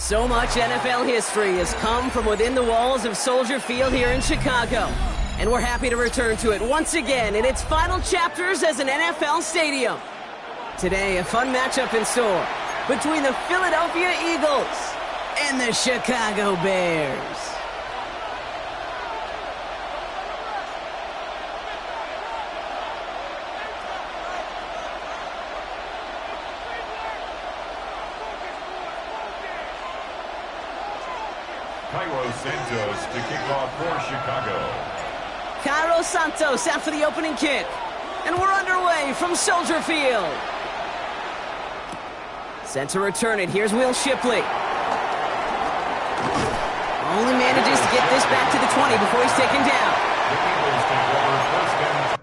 So much NFL history has come from within the walls of Soldier Field here in Chicago. And we're happy to return to it once again in its final chapters as an NFL stadium. Today, a fun matchup in store between the Philadelphia Eagles and the Chicago Bears. Santos to kick off for Chicago. Cairo Santos out for the opening kick. And we're underway from Soldier Field. Set to return it. Here's Will Shipley. Only manages to get this back to the 20 before he's taken down. The Eagles take over first and 10.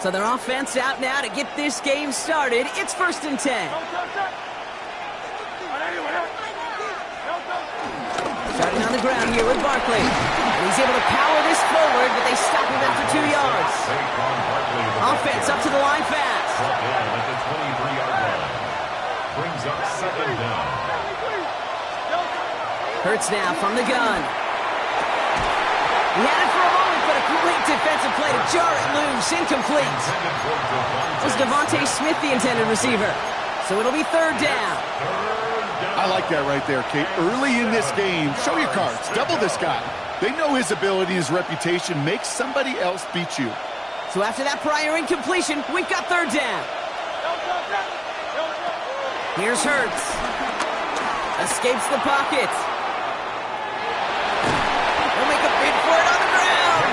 So their offense out now to get this game started. It's 1st and 10. Starting on the ground here with Barkley. And he's able to power this forward, but they stop him after 2 yards. Offense up to the line fast. At the 23-yard line. Brings up 2nd down. Hurts now from the gun. He had it for a moment, but a great defensive play to jar it loose. Incomplete. Was Devontae Smith the intended receiver? So it'll be 3rd down. I like that right there, Kate. Early in this game, show your cards. Double this guy. They know his ability, his reputation. Make somebody else beat you. So after that prior incompletion, we've got 3rd down. Here's Hurts. Escapes the pocket. He'll make a bid for it on the ground.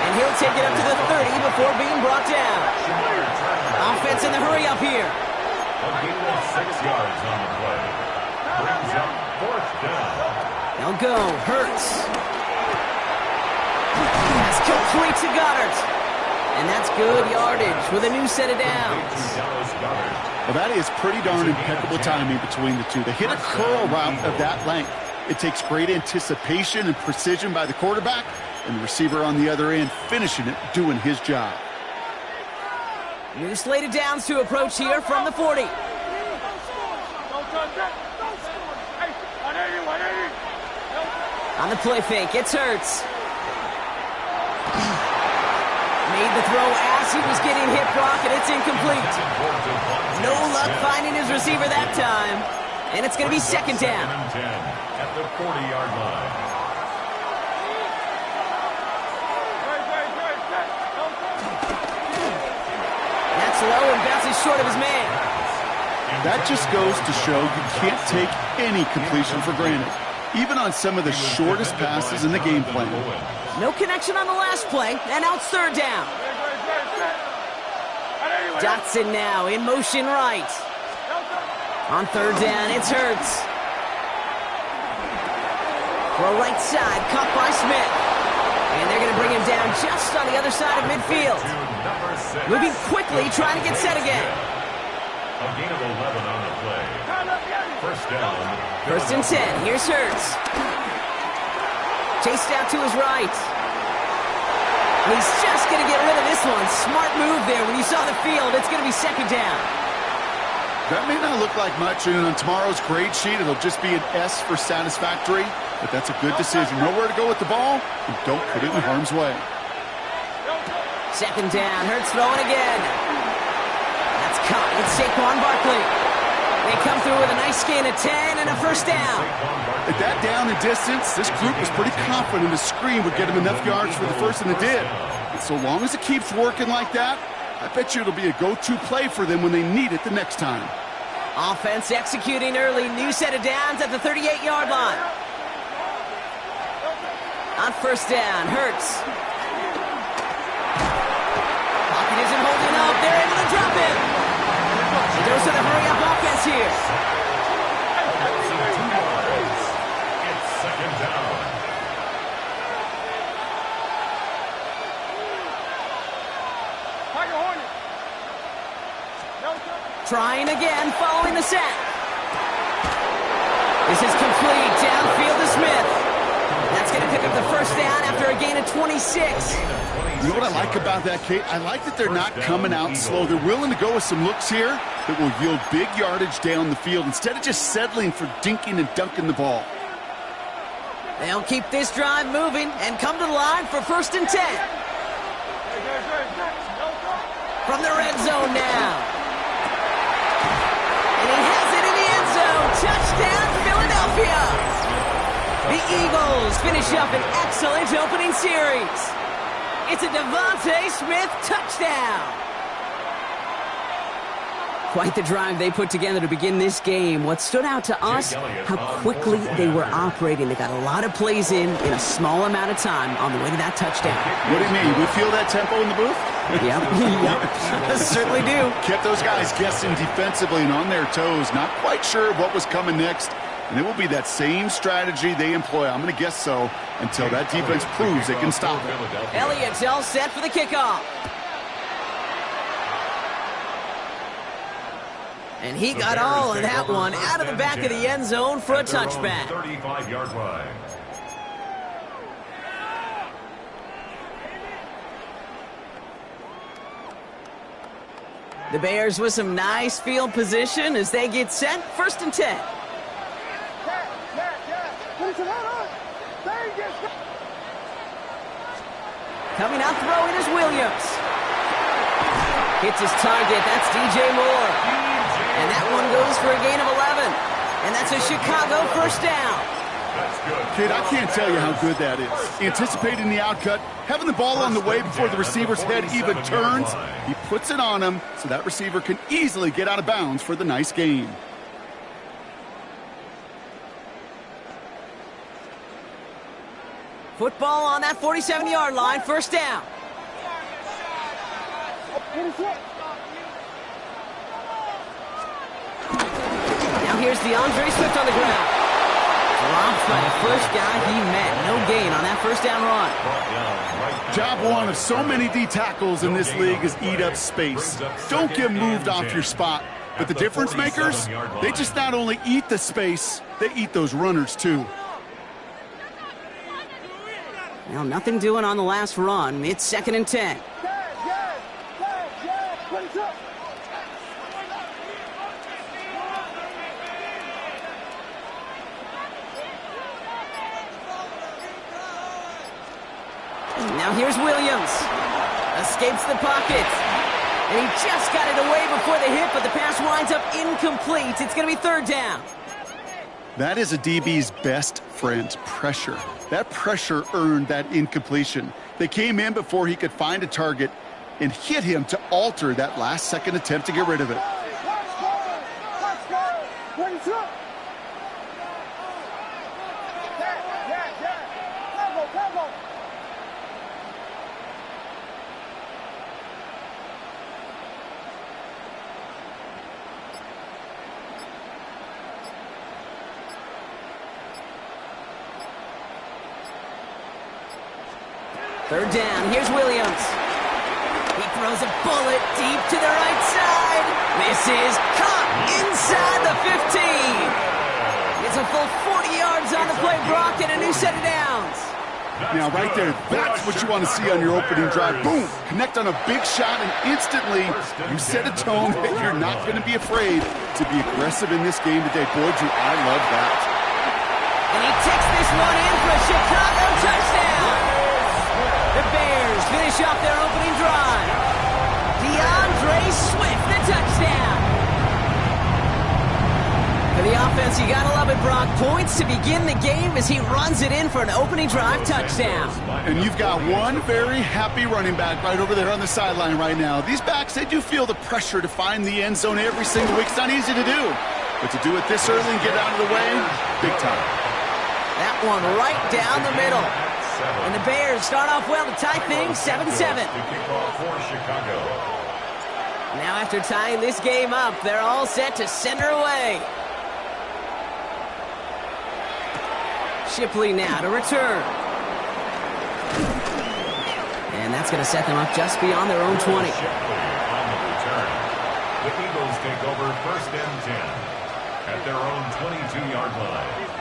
And he'll take it up to the 30 before being brought down. Offense in the hurry up here. A gain of 6 yards on the play. Brings up 4th down. They'll go. Hurts. That's complete to Goddard. And that's good yardage with a new set of downs. Well, that is pretty darn impeccable timing between the two. They hit a curl route of that length. It takes great anticipation and precision by the quarterback, and the receiver on the other end finishing it, doing his job. New slated downs to approach here from the 40. On the play fake, it's Hurts. Made the throw as he was getting hit, Brock, and it's incomplete. No luck finding his receiver that time. And it's going to be second down. At the 40-yard line. That's low and bounces short of his man. That just goes to show you can't take any completion for granted, even on some of the shortest passes in the game plan. No connection on the last play, and now it's third down. Dotson now in motion right. On third down, it's Hurts. Throw right side, caught by Smith. And they're going to bring him down just on the other side of midfield. Moving quickly, trying to get set again. A gain of 11 on the play. First down. First and 10, here's Hurts. Chased out to his right. He's just going to get rid of this one. Smart move there. When you saw the field, it's going to be second down. That may not look like much, and on tomorrow's grade sheet, it'll just be an S for satisfactory, but that's a good decision. Know where to go with the ball, and don't put it in harm's way. Second down, Hurts throwing again. That's caught with Saquon Barkley. They come through with a nice gain of 10 and a first down. At that down and distance, this group was pretty confident the screen would get him enough yards for the first, and it did. And so long as it keeps working like that, I bet you it'll be a go-to play for them when they need it the next time. Offense executing early. New set of downs at the 38-yard line. On first down, Hurts. Pocket isn't holding up. They're able to drop it. He goes to the hurry-up offense here. It's second down. Trying again, following the sack. This is complete. Downfield to Smith. That's going to pick up the first down after a gain of 26. You know what I like about that, Kate? I like that they're not coming out slow. They're willing to go with some looks here that will yield big yardage down the field instead of just settling for dinking and dunking the ball. They'll keep this drive moving and come to the line for first and 10. From the red zone now. And he has it in the end zone. Touchdown, Philadelphia. The Eagles finish up an excellent opening series. It's a Devontae Smith touchdown. Quite the drive they put together to begin this game. What stood out to us, how quickly they were operating. They got a lot of plays in a small amount of time on the way to that touchdown. What do you mean? We feel that tempo in the booth? Yep, yep. Certainly do. Kept those guys guessing defensively and on their toes. Not quite sure what was coming next. And it will be that same strategy they employ, I'm going to guess so, until that defense proves it can stop it. Elliott's all set for the kickoff. And he got all of that one out of the back of the end zone for a touchback. 35-yard line. The Bears with some nice field position as they get set. First and 10. Coming out throwing is Williams. Hits his target. That's DJ Moore. And that one goes for a gain of 11. And that's a Chicago first down. Kid, I can't tell you how good that is. Anticipating the outcut, having the ball on the way before the receiver's head even turns. He puts it on him so that receiver can easily get out of bounds for the nice gain. Football on that 47-yard line, first down. Now here's DeAndre Swift on the ground. Dropped by the first guy he met. No gain on that first down run. Job one of so many D tackles in this league is eat up space. Don't get moved off your spot. But the difference makers, they just not only eat the space, they eat those runners too. Well, nothing doing on the last run. It's 2nd and 10. Now here's Williams. Escapes the pocket. And he just got it away before the hit, but the pass winds up incomplete. It's going to be 3rd down. That is a DB's best friend, pressure. That pressure earned that incompletion. They came in before he could find a target and hit him to alter that last-second attempt to get rid of it. Third down, here's Williams. He throws a bullet deep to the right side. This is caught inside the 15. It's a full 40 yards on the play, Brock, and a new set of downs. Now, right there, that's what you want to see on your opening drive. Boom! Connect on a big shot, and instantly you set a tone that you're not going to be afraid to be aggressive in this game today. Boy, do I love that. And he takes this one in for a Chicago touchdown. The Bears finish off their opening drive. DeAndre Swift, the touchdown. For the offense, you gotta love it, Brock. Points to begin the game as he runs it in for an opening drive touchdown. And you've got one very happy running back right over there on the sideline right now. These backs, they do feel the pressure to find the end zone every single week. It's not easy to do. But to do it this early and get out of the way, big time. That one right down the middle. And the Bears start off well to tie things 7-7. Now after tying this game up, they're all set to send her away. Shipley now to return. And that's going to set them up just beyond their own 20. The Eagles take over 1st and 10 at their own 22-yard line.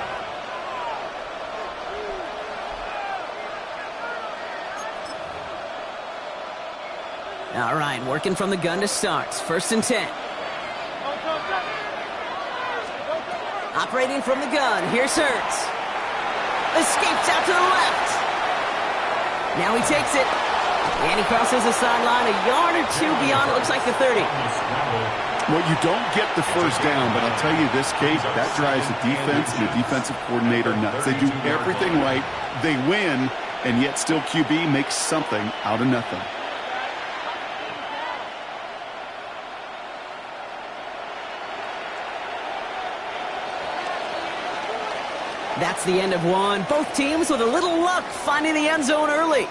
All right, working from the gun to start. 1st and 10. Operating from the gun. Here's Hurts. Escapes out to the left. Now he takes it. And he crosses the sideline a yard or two beyond, it looks like the 30. Well, you don't get the first down, but I'll tell you this, Kate, that drives the defense and the defensive coordinator nuts. They do everything right. They win, and yet still QB makes something out of nothing. That's the end of one. Both teams with a little luck finding the end zone early.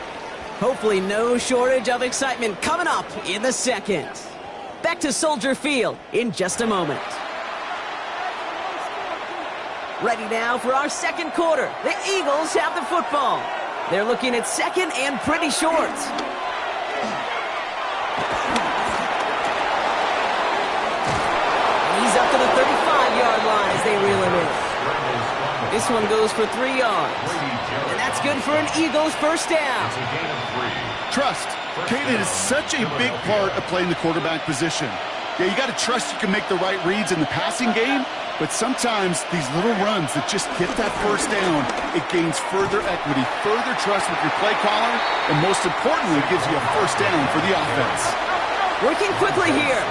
Hopefully no shortage of excitement coming up in the second. Back to Soldier Field in just a moment. Ready now for our second quarter. The Eagles have the football. They're looking at second and pretty short. He's up to the 35-yard line as they reel him in. This one goes for 3 yards. And that's good for an Eagles first down. Trust. Kate, it is such a big part of playing the quarterback position. Yeah, you got to trust you can make the right reads in the passing game, but sometimes these little runs that just get that first down, it gains further equity, further trust with your play caller, and most importantly, it gives you a first down for the offense. Working quickly here.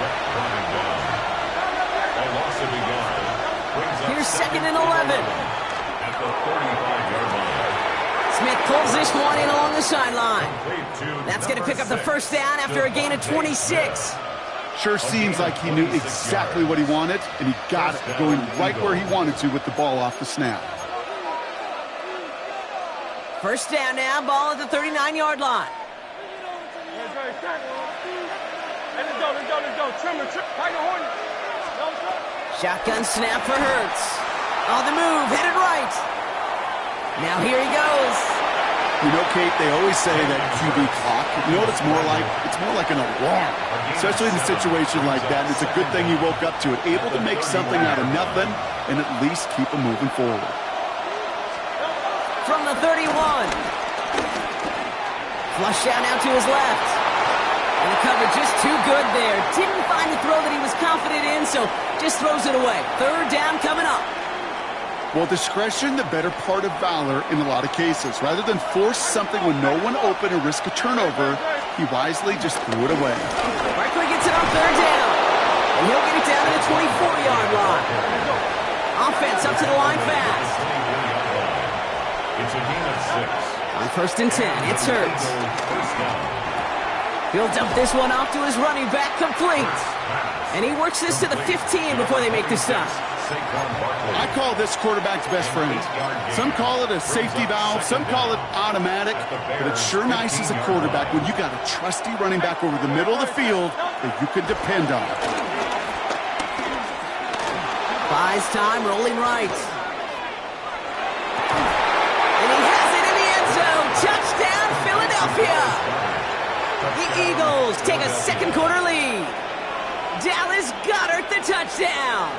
Here's 2nd and 11. Smith pulls this one in along the sideline. That's going to pick up the first down after a gain of 26. Sure seems like he knew exactly what he wanted, and he got it, going right where he wanted to with the ball off the snap. First down now, ball at the 39-yard line. Shotgun snap for Hurts. On the move, headed right. Now here he goes. You know, Kate, they always say that QB clock, you know what it's more like? It's more like an alarm, especially in a situation like that. And it's a good thing he woke up to it, able to make something out of nothing and at least keep him moving forward. From the 31. Flush out now to his left. And the coverage just too good there. Didn't find the throw that he was confident in, so just throws it away. Third down coming up. Well, discretion, the better part of valor in a lot of cases. Rather than force something when no one open and risk a turnover, he wisely just threw it away. Barkley gets it on third down. And he'll get it down to the 24-yard line. Offense up to the line fast. It's a gain of 6. On first and 10, it's Hurts. He'll dump this one off to his running back, complete. And he works this to the 15 before they make the stop. I call this quarterback's best friend. Some call it a safety valve, some call it automatic, but it's sure nice as a quarterback when you got a trusty running back over the middle of the field that you can depend on. Buys time, rolling right. And he has it in the end zone. Touchdown, Philadelphia. The Eagles take a second quarter lead. Dallas Goedert the touchdown.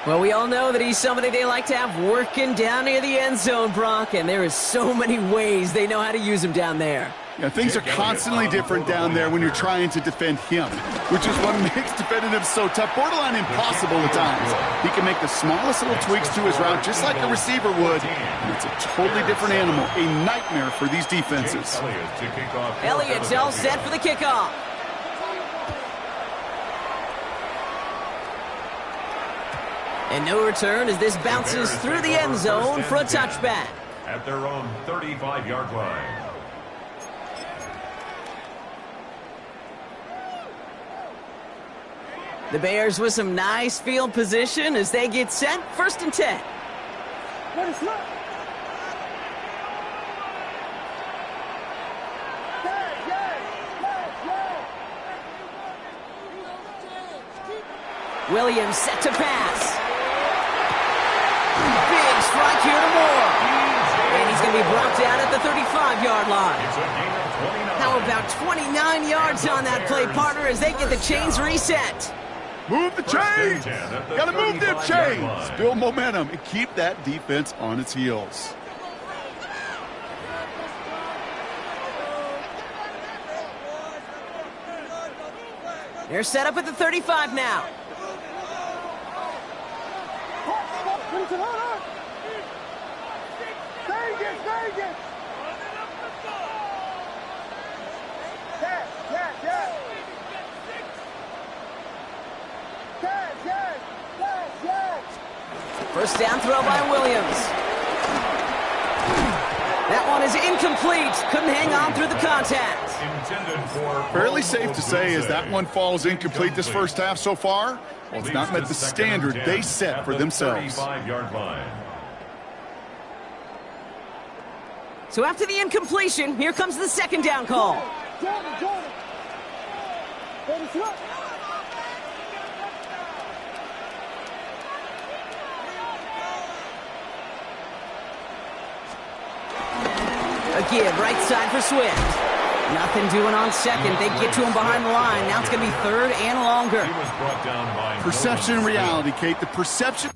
Well, we all know that he's somebody they like to have working down near the end zone, Brock, and there is so many ways they know how to use him down there. Yeah, things are constantly different down there when you're trying to defend him, which is what makes defending him so tough, borderline impossible at times. He can make the smallest little tweaks to his route just like a receiver would, and it's a totally different animal, a nightmare for these defenses. Elliott's all set for the kickoff. And no return as this bounces through the end zone for a touchback. At their own 35-yard line. The Bears with some nice field position as they get set. First and 10. Williams set to pass. Big strike here to Moore. And he's going to be brought down at the 35-yard line. How about 29 yards on that play, partner, as they get the chains reset? Move the chains! Gotta move them chains! Build momentum and keep that defense on its heels. They're set up at the 35 now. First down throw by Williams. That one is incomplete. Couldn't hang on through the contact. Fairly safe to say as that one falls incomplete this first half so far. Well, it's not met the standard they set for themselves. So after the incompletion, here comes the second down call. Again, right side for Swift. Nothing doing on second. They get to him behind the line. Now it's going to be third and longer. Perception and reality, Kate. The perception...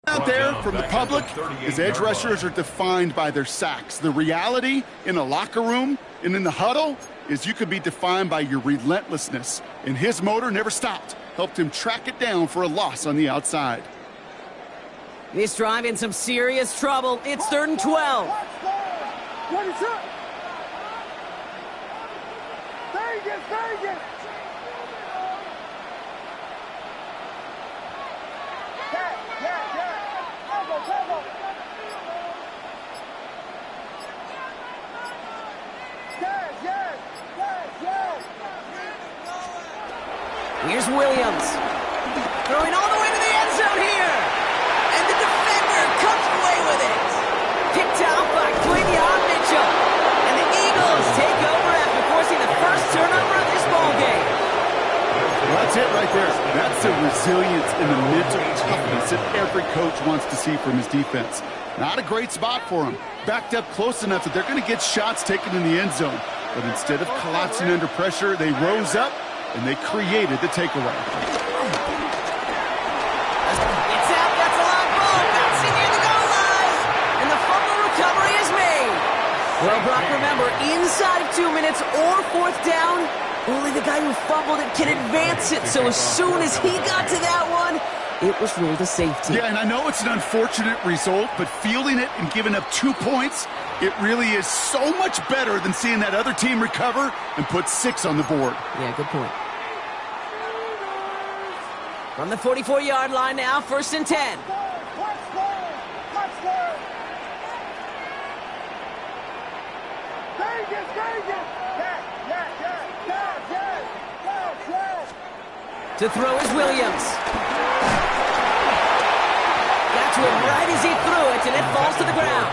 Out there from the public is edge rushers are defined by their sacks. The reality in a locker room and in the huddle is you could be defined by your relentlessness. And his motor never stopped. Helped him track it down for a loss on the outside. This drive in some serious trouble. It's 3rd and 12. Here's Williams. Throwing all the way to the end zone here. And the defender comes away with it. Picked out by Quinion Mitchell. And the Eagles take over after forcing the first turnover of this ballgame. Well, that's it right there. That's the resilience and the mental toughness that every coach wants to see from his defense. Not a great spot for him. Backed up close enough that they're going to get shots taken in the end zone. But instead of collapsing under pressure, they rose up and they created the takeaway. It's out. That's a long ball. Bouncing near the goal line. And the fumble recovery is made. Well, Brock, remember, inside of 2 minutes or fourth down, only the guy who fumbled it can advance it. So as soon as he got to that one, it was ruled a safety. Yeah, and I know it's an unfortunate result, but fielding it and giving up 2 points, it really is so much better than seeing that other team recover and put 6 on the board. Yeah, good point. From the 44-yard line now, 1st and 10. To throw is Williams. Got to him right as he threw it, and it falls to the ground.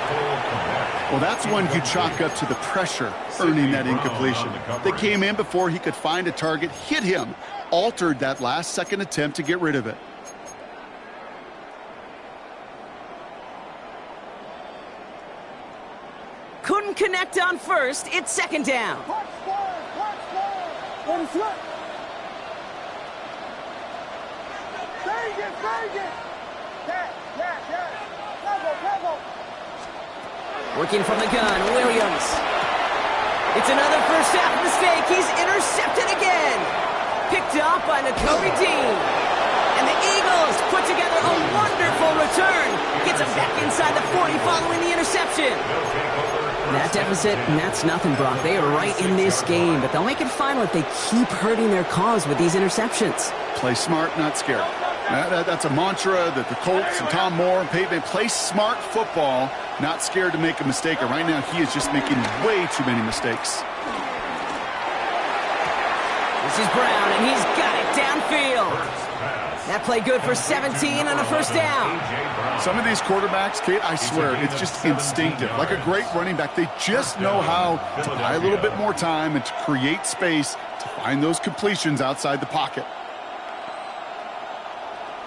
Well, that's one you chalk up to the pressure, earning that incompletion. They came in before he could find a target, hit him, altered that last-second attempt to get rid of it. Couldn't connect on first. It's 2nd down. Working from the gun, Williams. It's another first half mistake. He's intercepted again. Picked up by Nakobe Dean. And the Eagles put together a wonderful return. Gets him back inside the 40 following the interception. That deficit, and that's nothing, Brock. They are right in this game, but they'll make it final if they keep hurting their cause with these interceptions. Play smart, not scared. That's a mantra that the Colts and Tom Moore and Peyton play smart football, not scared to make a mistake. And right now, he is just making way too many mistakes. This is Brown, and he's got it downfield. That play good for 17 on a first down. Some of these quarterbacks, Kate, I swear, it's just instinctive. Like a great running back, they just know how to buy a little bit more time and to create space to find those completions outside the pocket.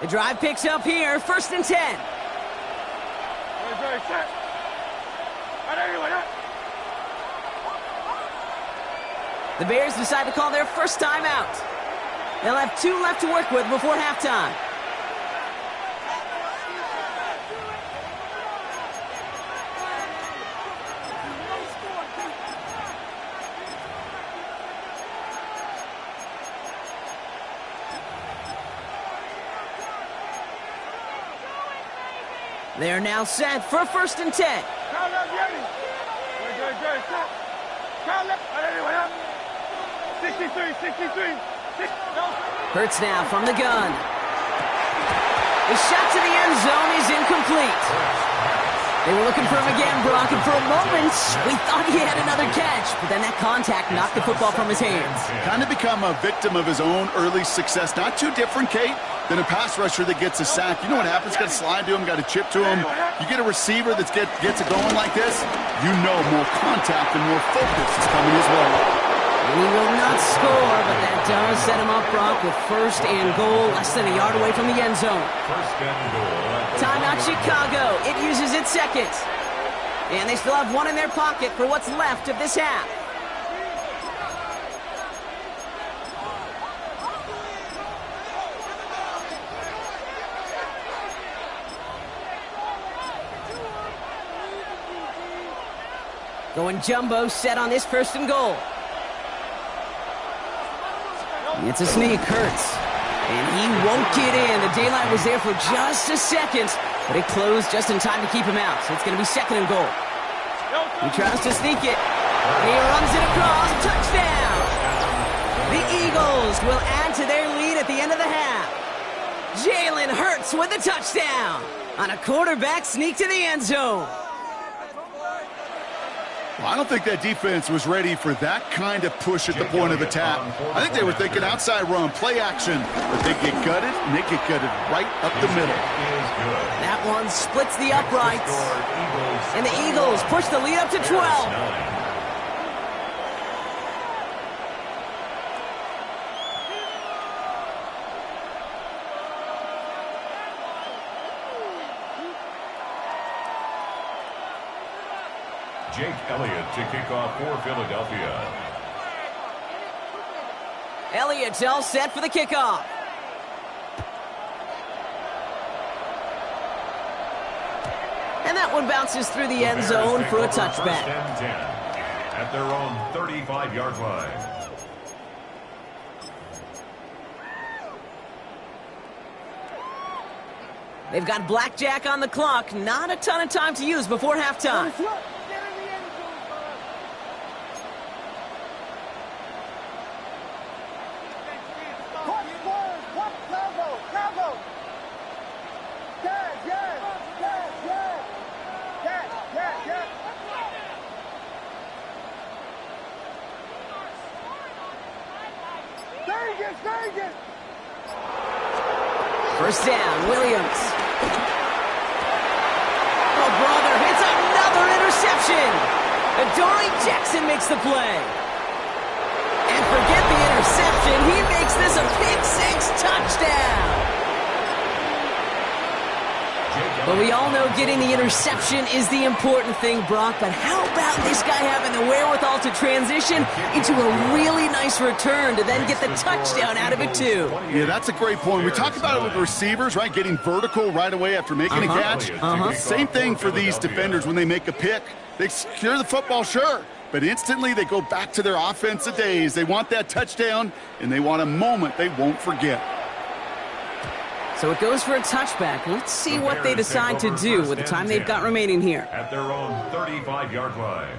The drive picks up here, 1st and 10. The Bears decide to call their first timeout. They'll have 2 left to work with before halftime. They are now set for 1st and 10. Hurts now from the gun. The shot to the end zone is incomplete. They were looking for him again, Brock, and for a moment, we thought he had another catch, but then that contact knocked the football from his hands. Kind of become a victim of his own early success. Not too different, Kate, than a pass rusher that gets a sack. You know what happens? Got to slide to him, got to chip to him. You get a receiver that gets it going like this, you know more contact and more focus is coming his way. And he will not score, but that does set him up, Brock, with 1st and goal, less than a yard away from the end zone. 1st and goal. Timeout Chicago. It uses its 2nd. And they still have 1 in their pocket for what's left of this half. Going jumbo set on this 1st and goal. It's a sneak, Hurts. And he won't get in. The daylight was there for just a second, but it closed just in time to keep him out. So it's going to be 2nd and goal. He tries to sneak it. And he runs it across. Touchdown. Eagles will add to their lead at the end of the half. Jalen Hurts with a touchdown on a quarterback sneak to the end zone. Well, I don't think that defense was ready for that kind of push at the point of attack. I think they were thinking outside run, play action, but they get gutted, and they get gutted right up the middle. That one splits the uprights, and the Eagles push the lead up to 12. Jake Elliott to kick off for Philadelphia. Elliott's all set for the kickoff. And that one bounces through the end zone for a touchback. At their own 35-yard line. They've got blackjack on the clock. Not a ton of time to use before halftime. First down, Williams. Oh, brother, it's another interception. Adoree Jackson makes the play. And forget the interception, he makes this a pick-six touchdown. But we all know getting the interception is the important thing, Brock. But how about this guy having the wherewithal to transition into a really nice return to then get the touchdown out of it, too? Yeah, that's a great point. We talk about it with receivers, right? Getting vertical right away after making a catch. Same thing for these defenders when they make a pick. They secure the football, sure. But instantly they go back to their offensive days. They want that touchdown, and they want a moment they won't forget. So it goes for a touchback. Let's see what they decide to do with the time they've got remaining here. At their own 35-yard line.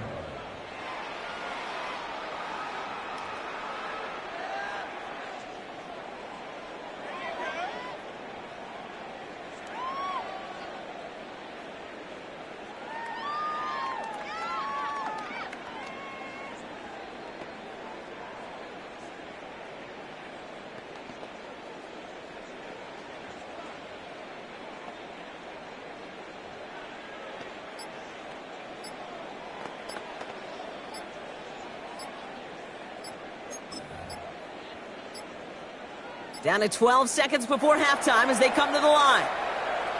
Down to 12 seconds before halftime as they come to the line.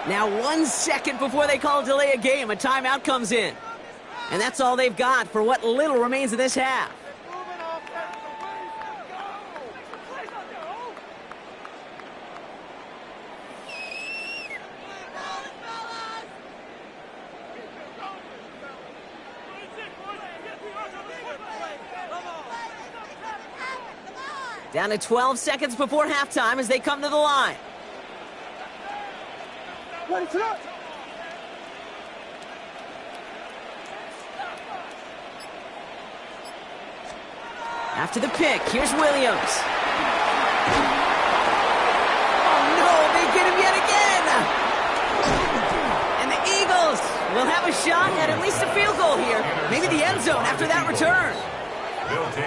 Now 1 second before they call a delay a game, a timeout comes in. And that's all they've got for what little remains of this half. Down to 12 seconds before halftime as they come to the line. After the pick, here's Williams. Oh no, they get him yet again! And the Eagles will have a shot at least a field goal here. Maybe the end zone after that return.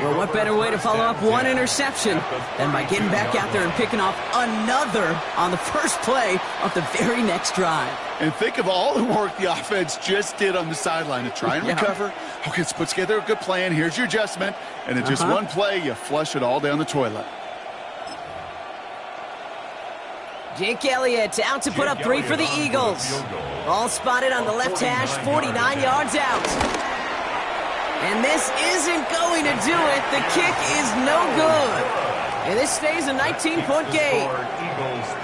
Well, what better way to follow up one interception than by getting back out there and picking off another on the first play of the very next drive. And think of all the work the offense just did on the sideline to try and recover. Okay, let's put together a good plan. Here's your adjustment. And in just one play, you flush it all down the toilet. Jake Elliott out to put up 3 for the Eagles. All spotted on the left hash, 49 yards out. And this isn't going to do it. The kick is no good. And this stays a 19-point game.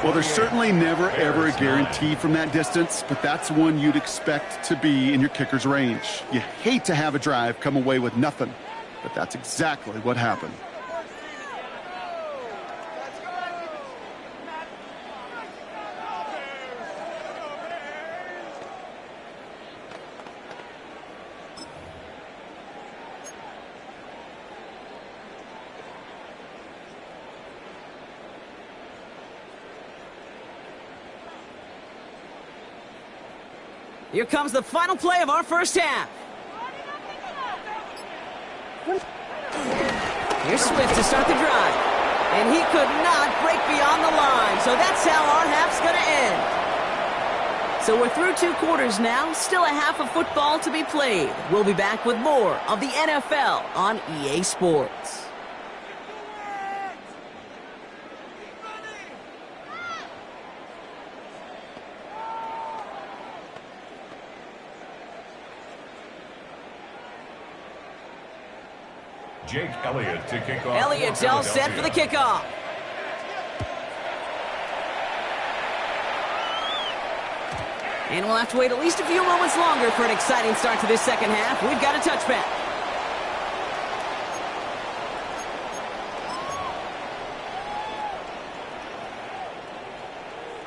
Well, there's certainly never, ever a guarantee from that distance, but that's one you'd expect to be in your kicker's range. You hate to have a drive come away with nothing, but that's exactly what happened. Here comes the final play of our first half. Here's Swift to start the drive. And he could not break beyond the line, so that's how our half's going to end. So we're through 2 quarters now, still a half of football to be played. We'll be back with more of the NFL on EA Sports. Jake Elliott to kick off. Elliott's all set for the kickoff. And we'll have to wait at least a few moments longer for an exciting start to this second half. We've got a touchback.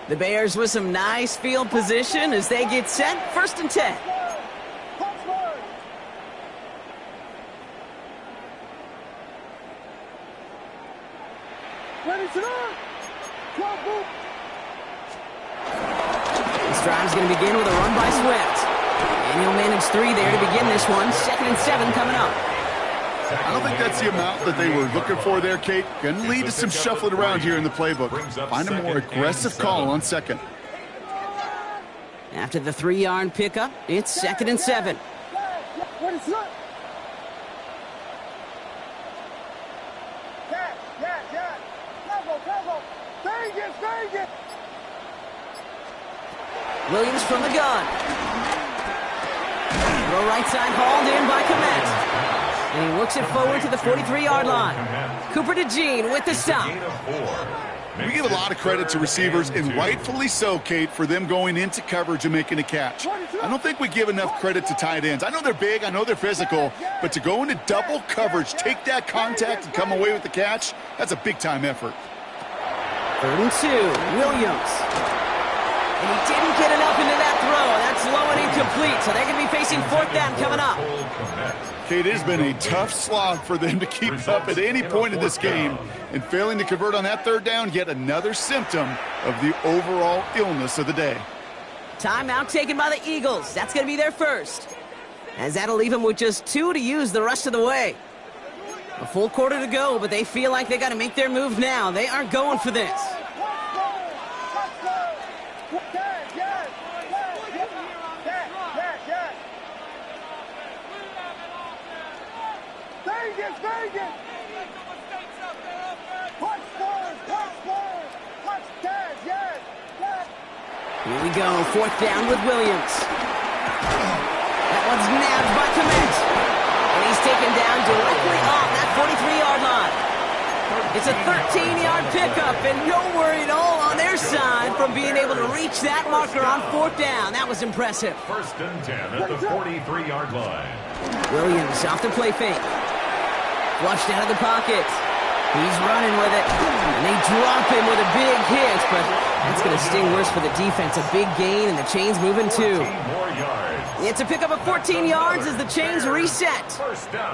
The Bears with some nice field position as they get set. 1st and 10. This drive's going to begin with a run by Swift. And he'll manage 3 there to begin this one. 2nd and 7 coming up. I don't think that's the amount that they were looking for there, Kate. Going to lead to some shuffling around here in the playbook. Find a more aggressive call on 2nd. After the 3-yard pickup, it's 2nd and 7. Williams from the gun. Low right side hauled in by Komet. And he works it forward to the 43-yard line. Cooper DeJean with the stop. We give a lot of credit to receivers, and rightfully so, Kate, for them going into coverage and making a catch. I don't think we give enough credit to tight ends. I know they're big, I know they're physical, but to go into double coverage, take that contact, and come away with the catch, that's a big-time effort. 3rd and 2, Williams. And he didn't get enough into that throw. That's low and incomplete, so they're going to be facing 4th down coming up. Kate, it has been a tough slog for them to keep up at any point in this game, and failing to convert on that 3rd down, yet another symptom of the overall illness of the day. Timeout taken by the Eagles. That's going to be their first, as that'll leave them with just 2 to use the rest of the way. A full quarter to go, but they feel like they got to make their move now. They aren't going for this. Here we go, 4th down with Williams. That one's nabbed by Komet. And he's taken down directly off that 43-yard line. It's a 13-yard pickup, and no worry at all on their side from being able to reach that marker on 4th down. That was impressive. 1st and 10 at the 43-yard line. Williams off the play fake. Flushed out of the pocket. He's running with it. And they drop him with a big hit, but that's going to sting worse for the defense. A big gain, and the chain's moving too. 14 more yards. It's a pickup of 14 yards as the chains reset.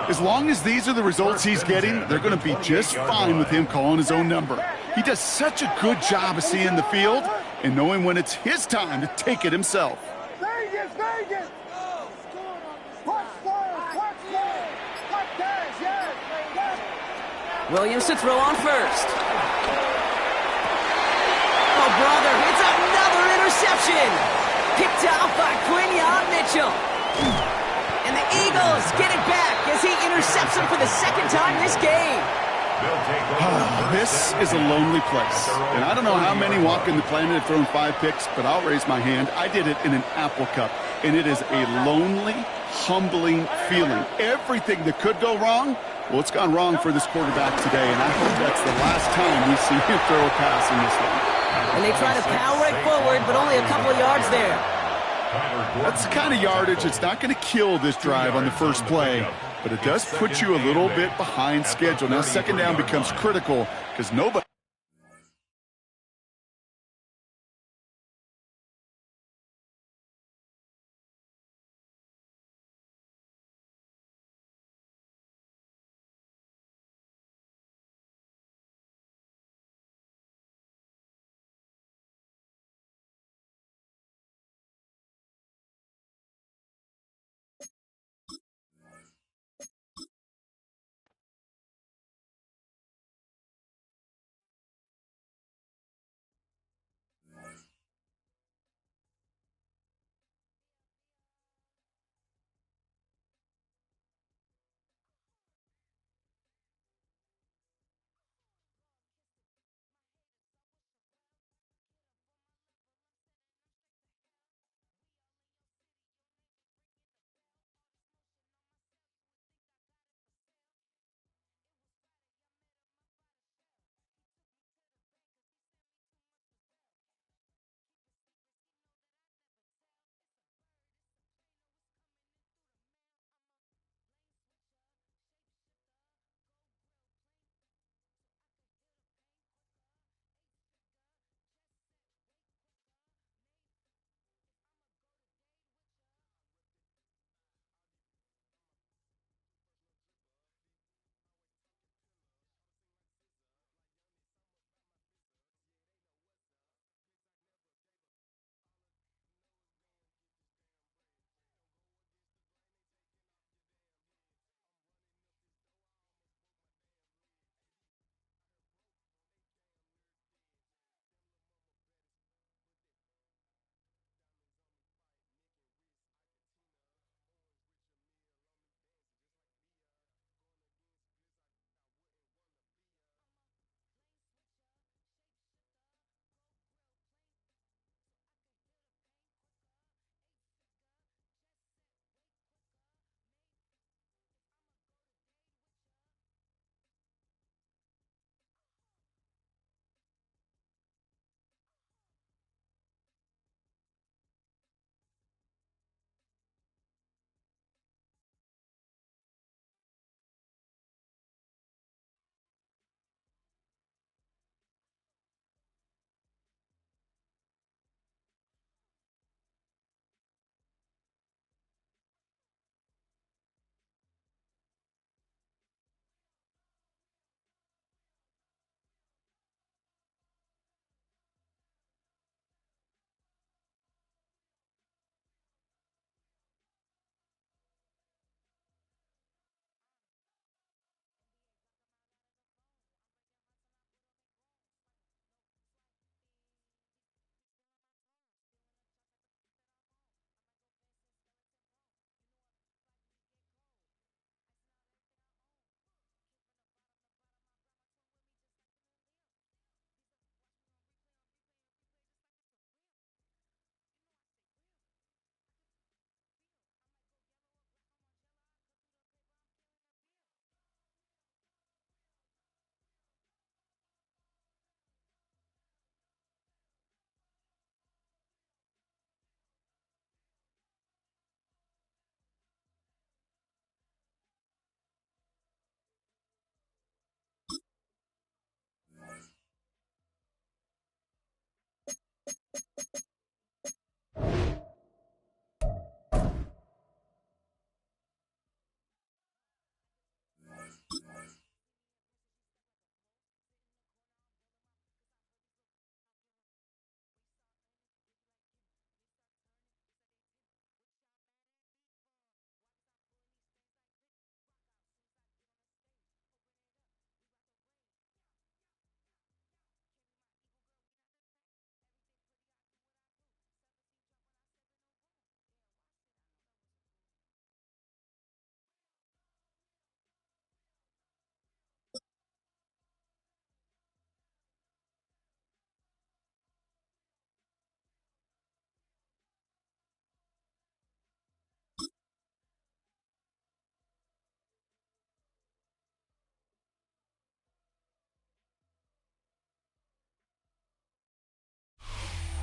As long as these are the results he's getting, they're going to be just fine with him calling his own number. He does such a good job of seeing the field and knowing when it's his time to take it himself. Williams to throw on first. Oh, brother, it's another interception. Picked off by Quinyon Mitchell. And the Eagles get it back as he intercepts him for the 2nd time this game. This is a lonely place. And I don't know how many walking the planet have thrown 5 picks, but I'll raise my hand. I did it in an Apple Cup. And it is a lonely, humbling feeling. Everything that could go wrong, well, it's gone wrong for this quarterback today, and I hope that's the last time we see him throw a pass in this one. And they try to power right forward, but only a couple of yards there. That's the kind of yardage that's not going to kill this drive on the first play, but it does put you a little bit behind schedule. Now 2nd down becomes critical because nobody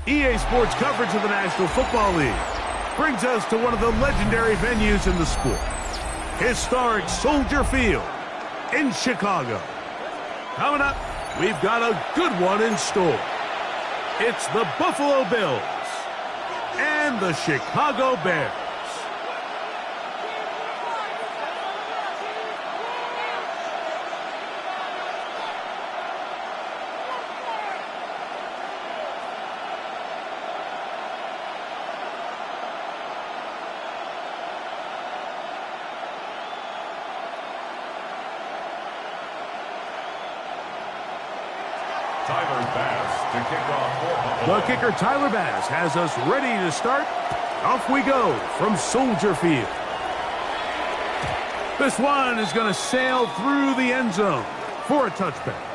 EA Sports coverage of the National Football League brings us to one of the legendary venues in the sport, historic Soldier Field in Chicago. Coming up, we've got a good one in store. It's the Buffalo Bills and the Chicago Bears. The kicker, Tyler Bass, has us ready to start. Off we go from Soldier Field. This one is going to sail through the end zone for a touchback.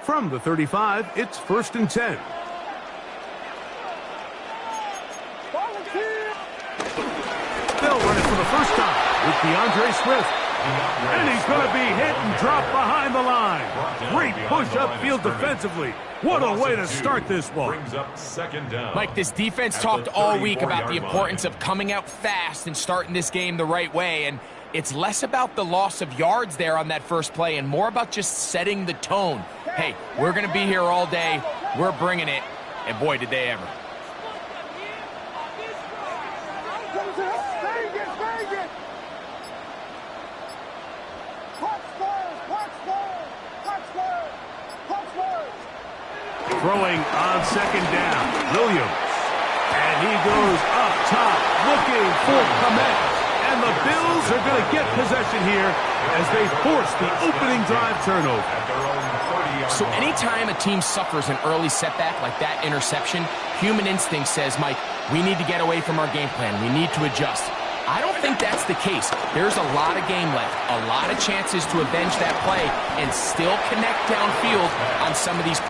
From the 35, it's 1st and 10. They'll run it for the first time with DeAndre Swift. And he's going to be hit and dropped behind the line. Great push upfield defensively. What a way to start this one. Mike, this defense talked all week about the importance of coming out fast and starting this game the right way. And it's less about the loss of yards there on that first play and more about just setting the tone. Hey, we're going to be here all day. We're bringing it. And boy, did they ever. Throwing on 2nd down, Williams. And he goes up top looking for Komet. And the Bills are going to get possession here as they force the opening drive turnover. So anytime a team suffers an early setback like that interception, human instinct says, Mike, we need to get away from our game plan. We need to adjust. I don't think that's the case. There's a lot of game left, a lot of chances to avenge that play and still connect downfield on some of these.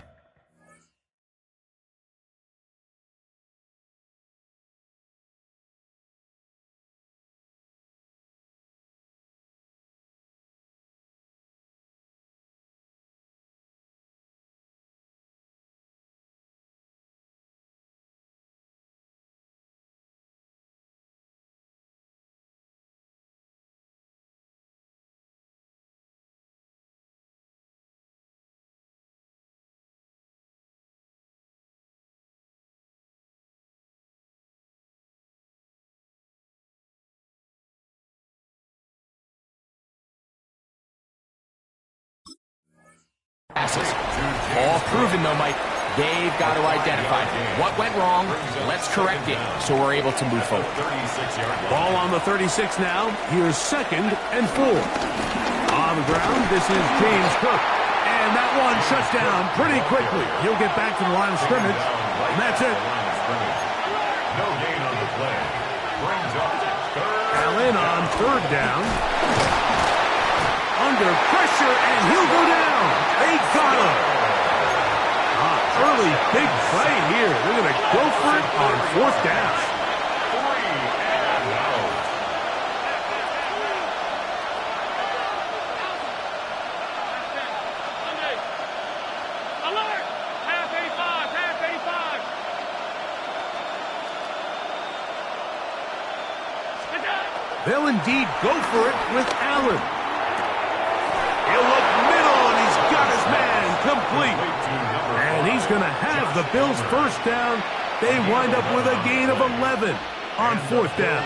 Passes. All proven, though, Mike. They've got to identify what went wrong. Let's correct it so we're able to move forward. Ball on the 36 now. Here's 2nd and 4. On the ground, this is James Cook. And that one shuts down pretty quickly. He'll get back to the line of scrimmage. And that's it. No gain on the play. Brings up 3rd. Allen on 3rd down. Under pressure, and he'll go down. They got him. Early big play here. They're going to go for it on 4th down. 3 and out. Alert! Half 85, half 85. They'll indeed go for it with Allen. He'll look middle, and he's got his man complete. And he's going to have the Bills' 1st down. They wind up with a gain of 11 on 4th down.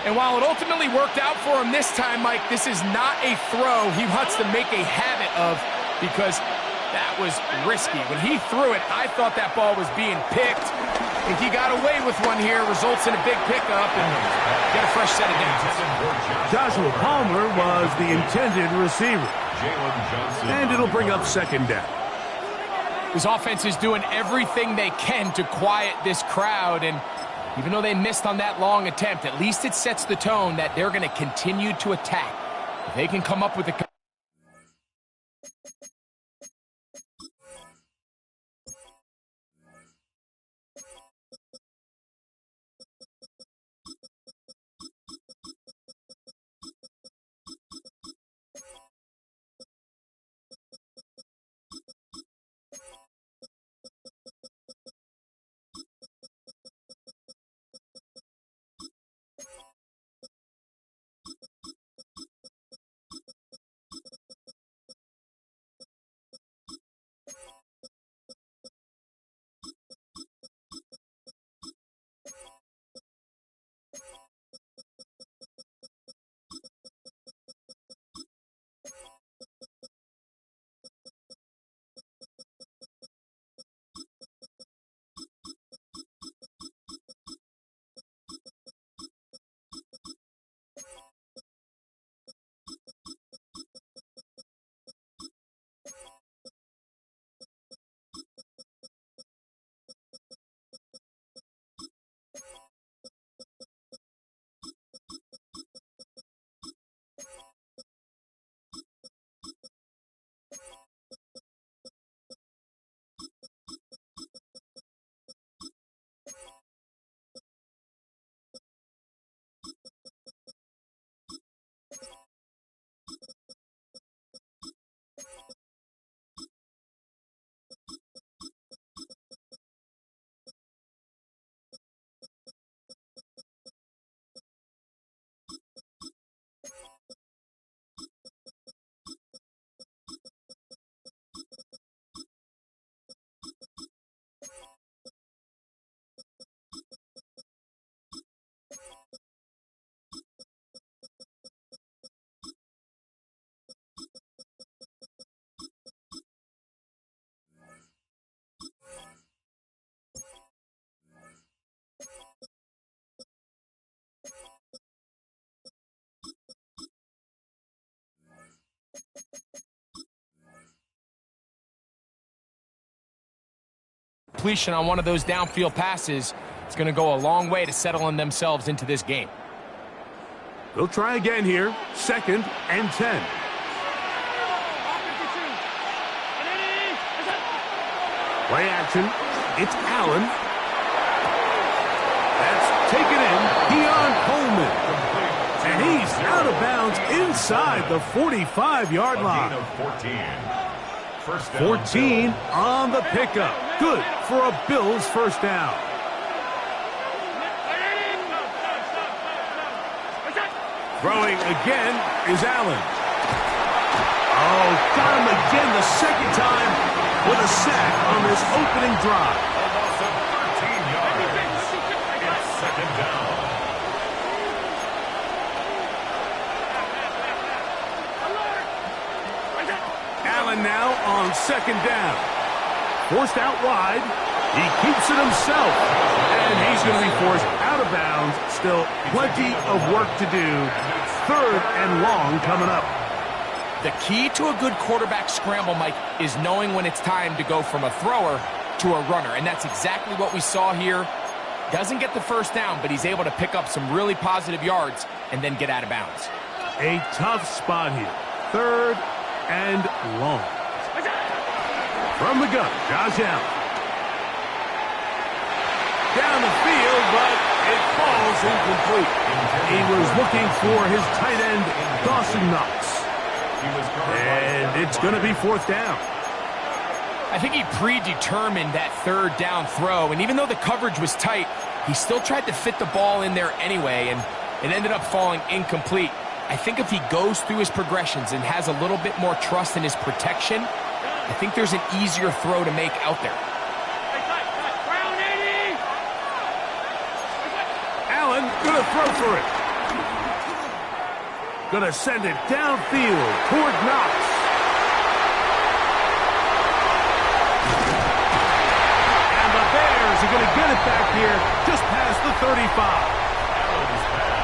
And while it ultimately worked out for him this time, Mike, this is not a throw he wants to make a habit of because that was risky. When he threw it, I thought that ball was being picked. And he got away with one here, results in a big pickup and get a fresh set of downs. Joshua Palmer was the intended receiver. And it'll bring up 2nd down. This offense is doing everything they can to quiet this crowd, and even though they missed on that long attempt, at least it sets the tone that they're going to continue to attack. If they can come up with a... completion on one of those downfield passes, it's going to go a long way to settling themselves into this game. They'll try again here. 2nd and 10. Play action. It's Allen. That's taken in. Keon Coleman. And he's out of bounds inside the 45-yard line. 14 on the pickup. Good for a Bills first down. Throwing again is Allen. Oh, got him again the second time with a sack on this opening drive. Almost 13 yards. It's 2nd down. Allen now on 2nd down. Forced out wide. He keeps it himself. And he's going to be forced out of bounds. Still plenty of work to do. 3rd and long coming up. The key to a good quarterback scramble, Mike, is knowing when it's time to go from a thrower to a runner. And that's exactly what we saw here. Doesn't get the first down, but he's able to pick up some really positive yards and then get out of bounds. A tough spot here. 3rd and long. From the gun, Josh Allen. Down the field, but it falls incomplete. He was looking for his tight end, Dawson Knox. And it's going to be 4th down. I think he predetermined that 3rd down throw, and even though the coverage was tight, he still tried to fit the ball in there anyway, and it ended up falling incomplete. I think if he goes through his progressions and has a little bit more trust in his protection, I think there's an easier throw to make out there. Allen gonna throw for it. Gonna send it downfield toward Knox. And the Bears are gonna get it back here just past the 35.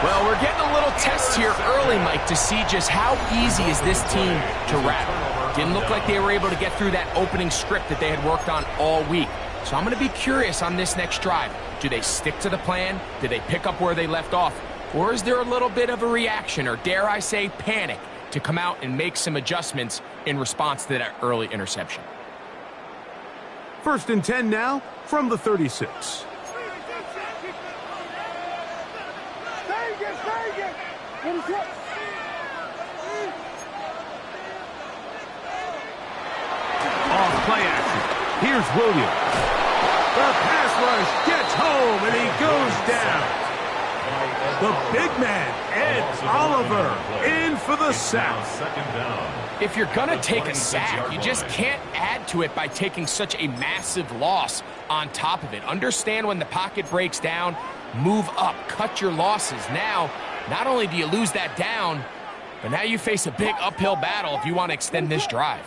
Well, we're getting a little test here early, Mike, to see just how easy is this team to rattle. Didn't look like they were able to get through that opening script that they had worked on all week. So I'm going to be curious on this next drive. Do they stick to the plan? Do they pick up where they left off? Or is there a little bit of a reaction, or dare I say panic, to come out and make some adjustments in response to that early interception. 1st and 10 now from the 36. Off play action. Here's Williams. The pass rush gets home, and he goes down. The big man, Ed Oliver, in for the sack. If you're going to take a sack, you just can't add to it by taking such a massive loss on top of it. Understand when the pocket breaks down, move up, cut your losses. Now, not only do you lose that down, but now you face a big uphill battle if you want to extend this drive.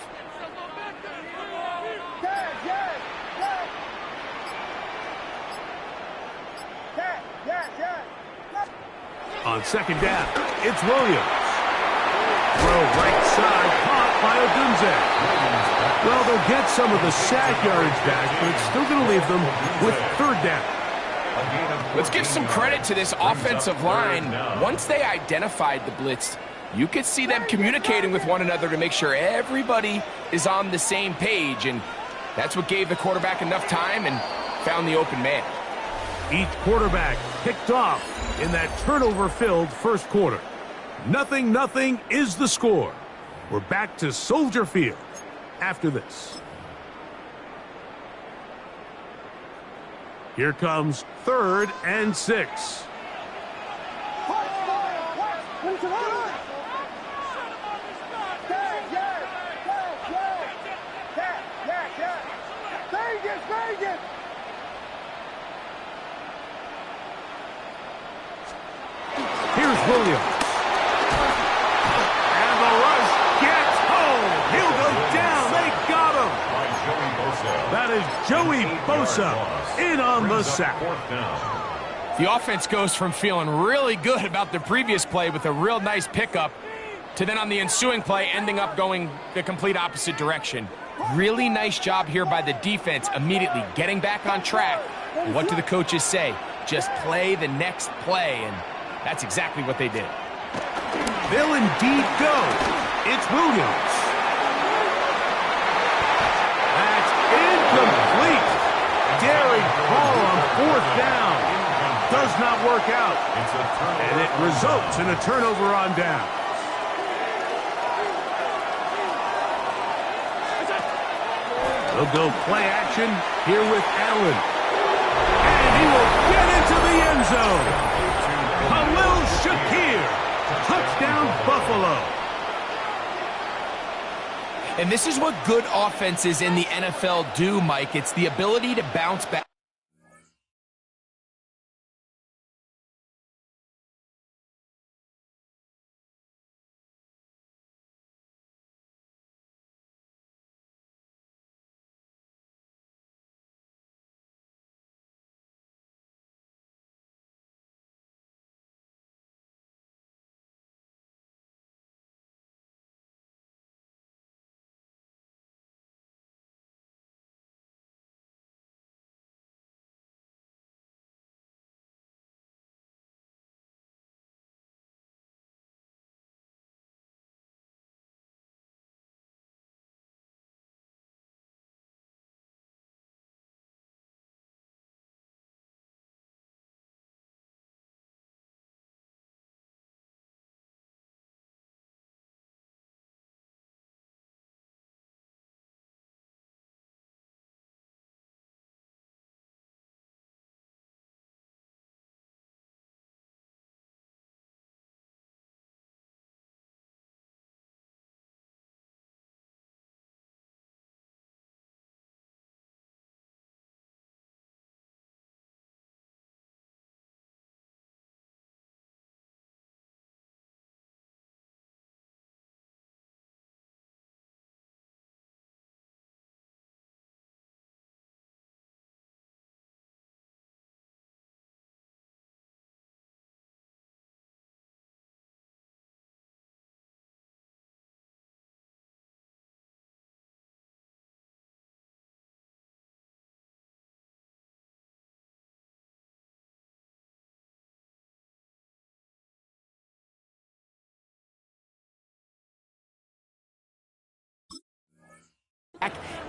On 2nd down, it's Williams. Throw right side, caught by Odunze. Well, they'll get some of the sack yards back, but it's still going to leave them with 3rd down. Let's give some credit to this offensive line. Once they identified the blitz, you could see them communicating with one another to make sure everybody is on the same page, and that's what gave the quarterback enough time and found the open man. Each quarterback picked off in that turnover-filled 1st quarter. 0-0 is the score. We're back to Soldier Field after this. Here comes 3rd and 6. Here's Williams. And the rush gets home. He'll go down. They got him. That is Joey Bosa in on the sack. The offense goes from feeling really good about the previous play with a real nice pickup to then on the ensuing play ending up going the complete opposite direction. Really nice job here by the defense immediately getting back on track. What do the coaches say? Just play the next play, and that's exactly what they did. They'll indeed go. It's Williams. That's incomplete. Daring call on 4th down. Does not work out. And it results in a turnover on down. They'll go play action here with Allen. And he will get into the end zone. Khalil Shakir. Touchdown, Buffalo. And this is what good offenses in the NFL do, Mike. It's the ability to bounce back.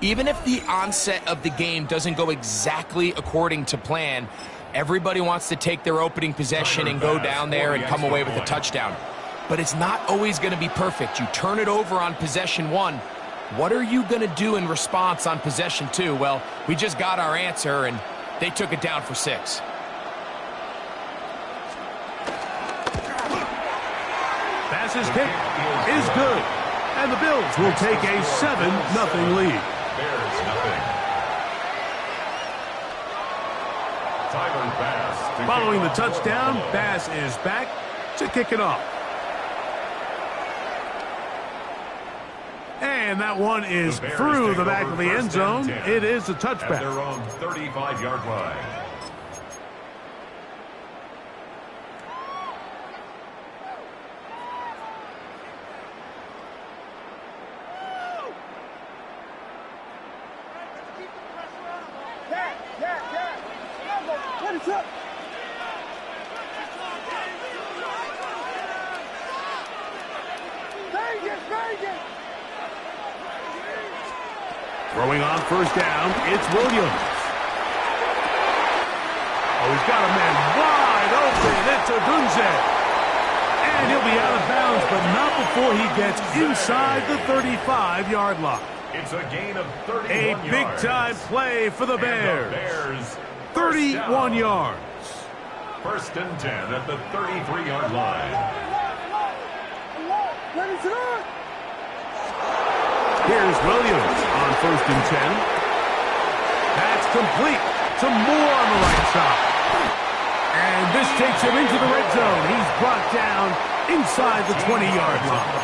Even if the onset of the game doesn't go exactly according to plan, everybody wants to take their opening possession and go down there and come away with a touchdown. But it's not always going to be perfect. You turn it over on possession 1. What are you going to do in response on possession 2? Well, we just got our answer, and they took it down for 6. Pass is kick is good. And the Bills will take a 7-0 lead. Bears nothing. Tyler Bass to Following the kick off. touchdown, Bass is back to kick it off. And that one is The Bears through take the back over of the end first and zone. 10 It is a at touchback. their own 35-yard line. Throwing on first down, it's Williams. Oh, he's got a man wide open. It's Odunze. And he'll be out of bounds, but not before he gets inside the 35-yard line. It's a gain of 31 A yards. big-time play for the And the Bears. Bears 31 yards. First and 10 at the 33-yard line. Here's Williams on first and 10. That's complete to Moore on the right side. And this takes him into the red zone. He's brought down inside the 20-yard line.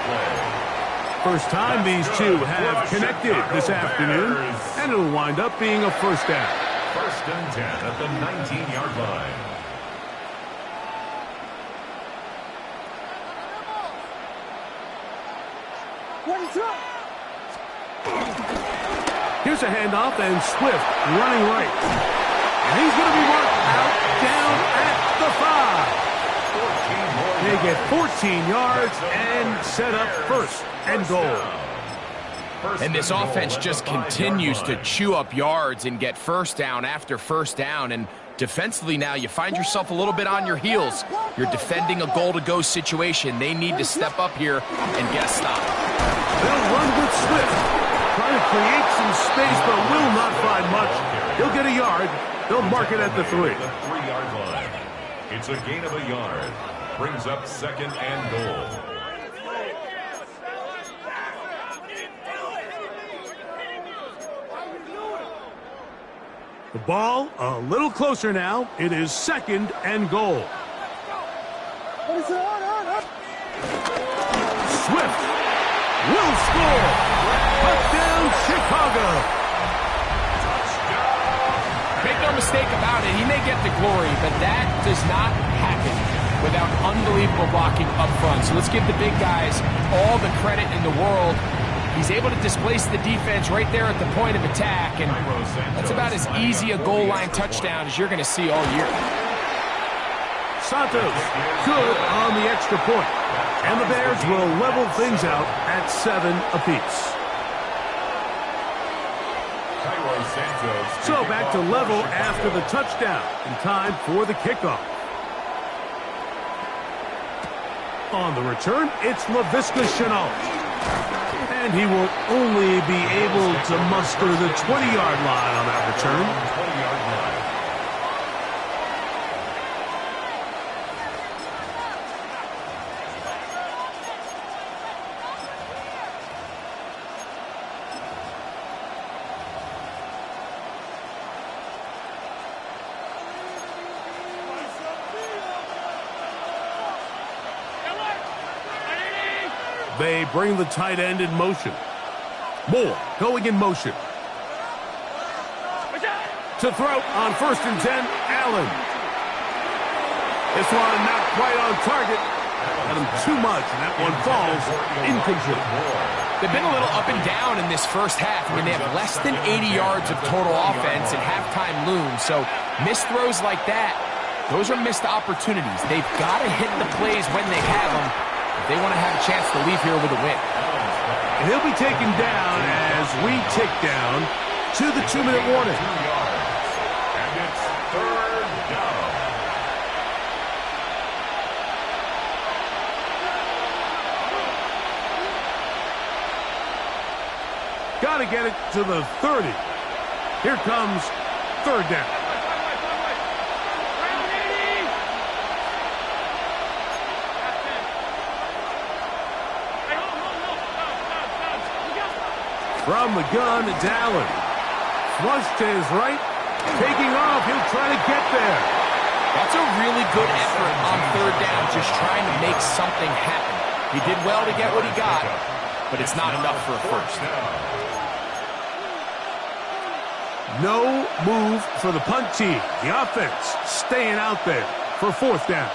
First time these two have connected this afternoon, and it'll wind up being a first down. First and 10 at the 19-yard line. Here's a handoff, and Swift running right. And he's going to be marked out down at the 5. They get 14 yards and set up first and goal. And this offense just continues to chew up yards and get first down after first down. And defensively now, you find yourself a little bit on your heels. You're defending a goal-to-go situation. They need to step up here and get a stop. They'll run with Swift. Trying to create some space, but will not find much. He'll get a yard. They'll mark it at the 3. The 3-yard line. It's a gain of a yard. Brings up second and goal. The ball a little closer now. It is second and goal. Swift will score. Touchdown, Chicago. Make no mistake about it, he may get the glory, but that does not happen without unbelievable blocking up front. So let's give the big guys all the credit in the world. He's able to displace the defense right there at the point of attack, and that's about as easy a goal line touchdown as you're going to see all year. Santos good on the extra point. And the Bears will level things out at 7 apiece. So back to level after the touchdown. In time for the kickoff. On the return, it's Laviska Shenault. And he will only be able to muster the 20-yard line on that return. 20-yard line. They bring the tight end in motion. Moore going in motion. To throw on first and 10, Allen. This one not quite on target. Got him too much, and that one falls incomplete. They've been a little up and down in this first half. I mean, they have less than 80 yards of total offense and halftime looms. So missed throws like that, those are missed opportunities. They've got to hit the plays when they have them if they want to have a chance to leave here with a win. And he'll be taken down as as we tick down to the 2-minute warning. 2 yards. And it's 3rd down. Got to get it to the 30. Here comes 3rd down. From the gun, it's Allen. Flush to his right. Taking off. He'll try to get there. That's a really good effort on 3rd down, just trying to make something happen. He did well to get what he got, but it's not enough for a first. No move for the punt team. The offense staying out there for 4th down.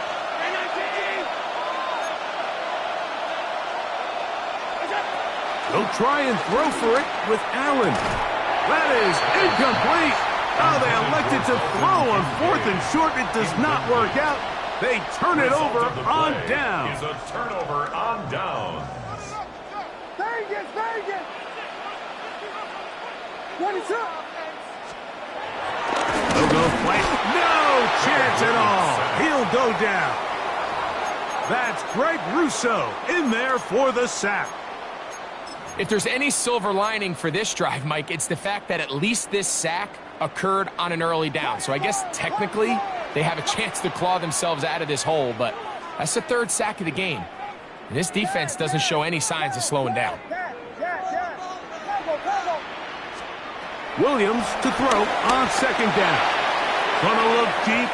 They'll try and throw for it with Allen. That is incomplete. Oh, they elected to throw on 4th and short. It does not work out. They turn it over on down. Is a turnover on down. Vegas! 22. They'll go play. No chance at all. He'll go down. That's Greg Russo in there for the sack. If there's any silver lining for this drive, Mike, it's the fact that at least this sack occurred on an early down. So I guess technically they have a chance to claw themselves out of this hole, but that's the 3rd sack of the game. And this defense doesn't show any signs of slowing down. Williams to throw on 2nd down. Gonna look deep,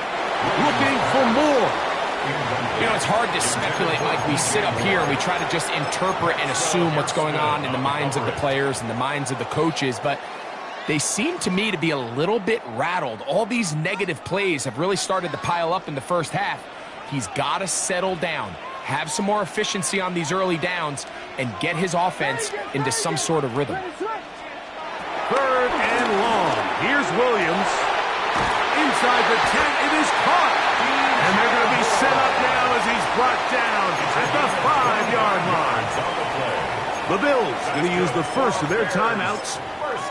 looking for more. You know, it's hard to speculate, Mike. We sit up here and we try to just interpret and assume what's going on in the minds of the players and the minds of the coaches, but they seem to me to be a little bit rattled. All these negative plays have really started to pile up in the first half. He's got to settle down, have some more efficiency on these early downs, and get his offense into some sort of rhythm. 3rd and long. Here's Williams. Inside the 10, it is caught. And they're going to be set up now as he's brought down at the 5-yard line. The Bills going to use the first of their timeouts.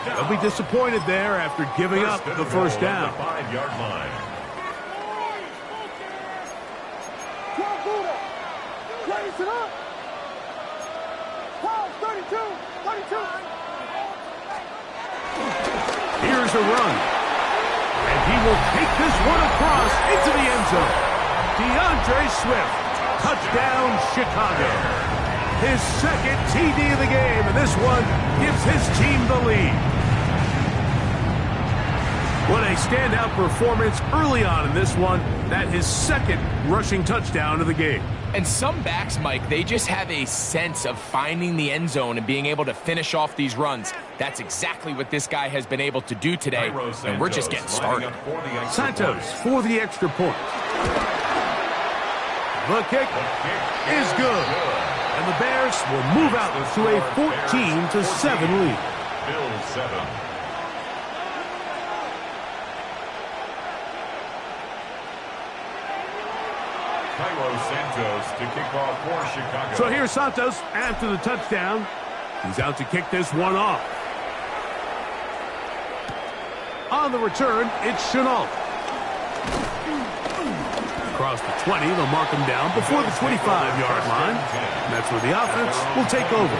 They'll be disappointed there after giving up the first down. 5-yard line. Here's a run. And he will take this one across into the end zone. DeAndre Swift, touchdown Chicago. His 2nd TD of the game, and this one gives his team the lead. What a standout performance early on in this one. That his 2nd rushing touchdown of the game. And some backs, Mike, they just have a sense of finding the end zone and being able to finish off these runs. That's exactly what this guy has been able to do today, and we're just getting started. Santos for the extra point. The kick is good. And the Bears will move out to a 14-7 lead. Bills 7. Santos to kick off for Chicago. So here's Santos after the touchdown. He's out to kick this one off. On the return, it's Chenault. Across the 20, they'll mark him down before the 25-yard line. And that's where the offense will take over.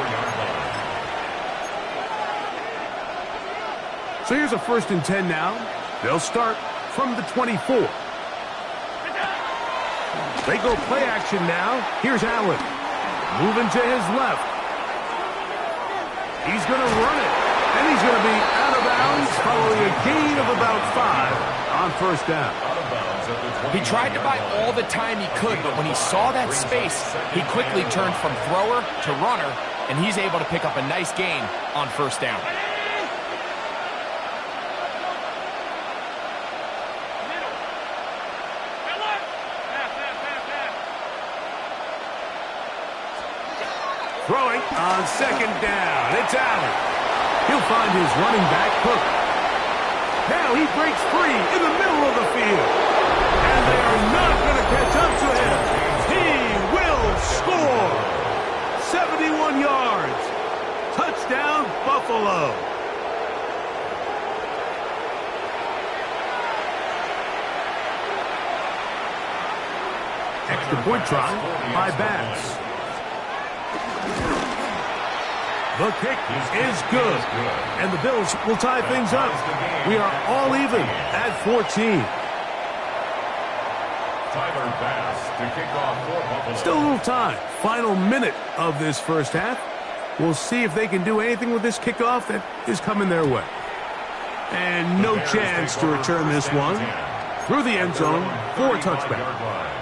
So here's a 1st and 10 now. They'll start from the 24. They go play action now. Here's Allen. Moving to his left. He's going to run it. And he's going to be out of bounds following a gain of about 5 on 1st down. He tried to buy all the time he could, but when he saw that space, he quickly turned from thrower to runner, and he's able to pick up a nice gain on 1st down. Throwing on 2nd down. It's Allen. He'll find his running back, Cook. Now he breaks free in the middle of the field. And they are not going to catch up to him. He will score. 71 yards. Touchdown. Touchdown, Buffalo. Extra point try by Bass. The kick is good. And the Bills will tie things up. We are all even at 14. Tyler Bass to kick off for Buffalo. Still a little time. Final minute of this first half. We'll see if they can do anything with this kickoff that is coming their way. And no chance to return this one. Through the end zone for a touchback.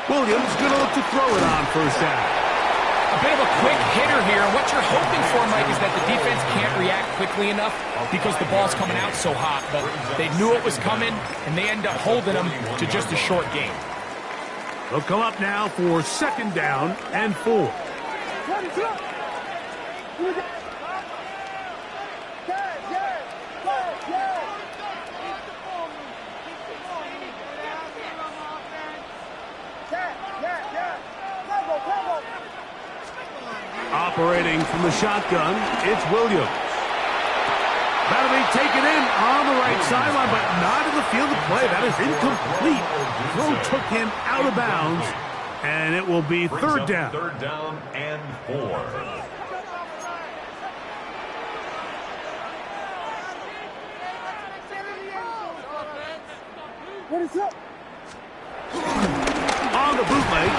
Williams going to look to throw it on first down. A bit of a quick hitter here. What you're hoping for, Mike, is that the defense can't react quickly enough because the ball's coming out so hot. But they knew it was coming, and they end up holding them to just a short game. They'll come up now for second down and 4. Operating from the shotgun, it's Williams. That'll be taken in on the right sideline, but not in the field of play. That is incomplete. Throw took him out of bounds, and it will be third down. Third down and 4. What is up? On the bootleg.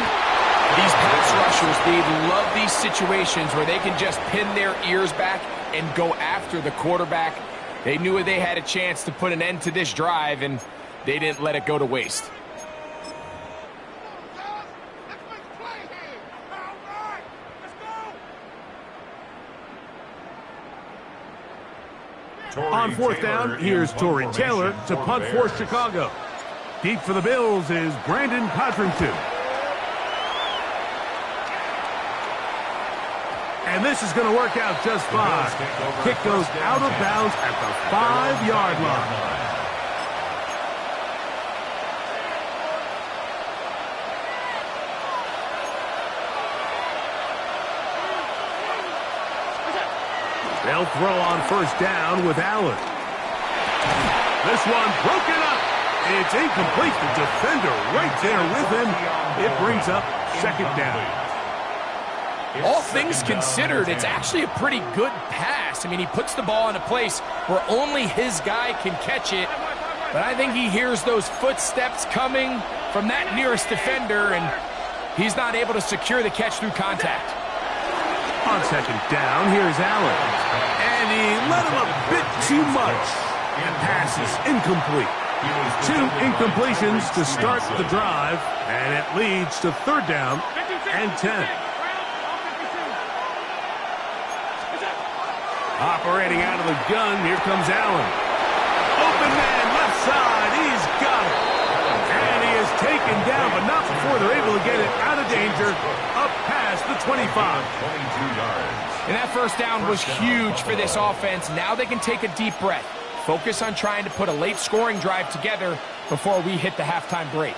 These pass rushers, they love these situations where they can just pin their ears back and go after the quarterback. They knew they had a chance to put an end to this drive, and they didn't let it go to waste. On fourth down, here's Torrey Taylor to punt for Chicago. Deep for the Bills is Brandon Codrington. And this is going to work out just fine. Kick goes out of bounds at the 5-yard line. They'll throw on first down with Allen. This one broken up. It's incomplete. The defender right there with him. It brings up second down. All things considered, it's actually a pretty good pass. I mean, he puts the ball in a place where only his guy can catch it. But I think he hears those footsteps coming from that nearest defender, and he's not able to secure the catch through contact. On second down, here's Allen. And he let him a bit too much. And pass is incomplete. 2 incompletions to start the drive, and it leads to third down and 10. Operating out of the gun, here comes Allen. Open man, left side, he's got it. And he is taken down, but not before they're able to get it out of danger, up past the 25. 22 yards. And that first down was huge for this offense. Now they can take a deep breath. Focus on trying to put a late scoring drive together before we hit the halftime break.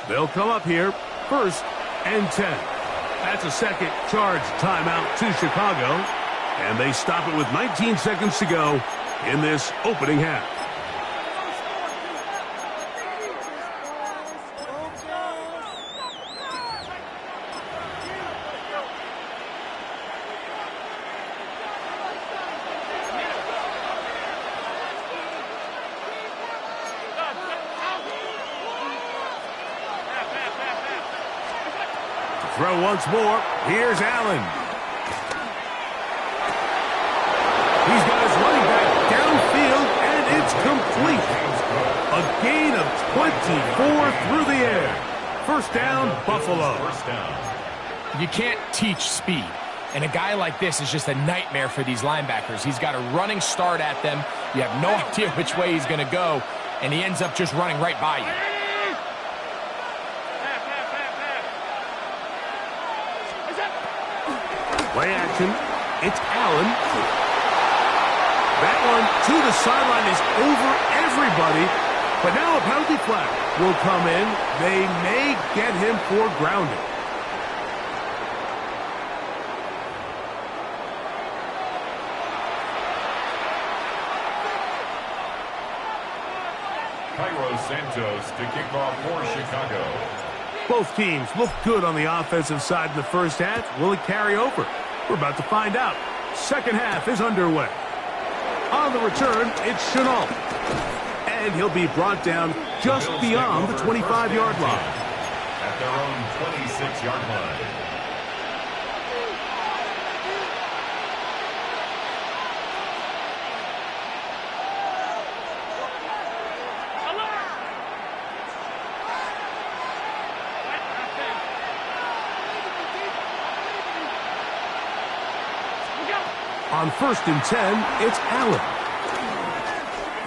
They'll come up here, first and 10. That's a second charge timeout to Chicago. And they stop it with 19 seconds to go in this opening half. Throw once more. Here's Allen. He's got his running back downfield, and it's complete. A gain of 24 through the air. First down, Buffalo. First down. You can't teach speed. And a guy like this is just a nightmare for these linebackers. He's got a running start at them. You have no idea which way he's going to go, and he ends up just running right by you. Play action. It's Allen. That one to the sideline is over everybody. But now a penalty flag will come in. They may get him for grounding. Santos to kick off for Chicago. Both teams look good on the offensive side in the first half. Will it carry over? We're about to find out. Second half is underway. On the return, it's Chenault. And he'll be brought down just beyond the 25-yard line. At their own 26-yard line. On 1st and 10, it's Allen.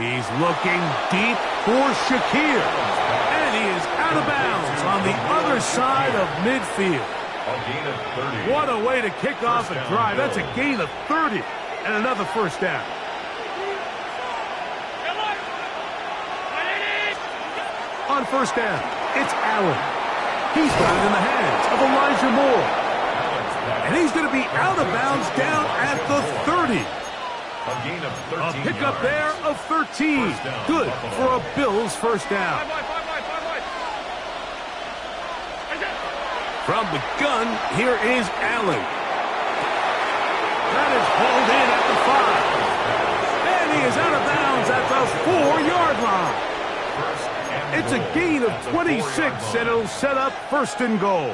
He's looking deep for Shakir. And he is out of bounds on the other side of midfield. A gain of 30. What a way to kick off a drive. That's a gain of 30 and another first down. On 1st down, it's Allen. He's got it in the hands of Elijah Moore. And he's going to be out of bounds down at the 30. A gain of 13 A pickup there of 13. Good for a Bills first down. From the gun, here is Allen. That is hauled in at the 5. And he is out of bounds at the 4-yard line. It's a gain of 26, and it'll set up 1st and goal.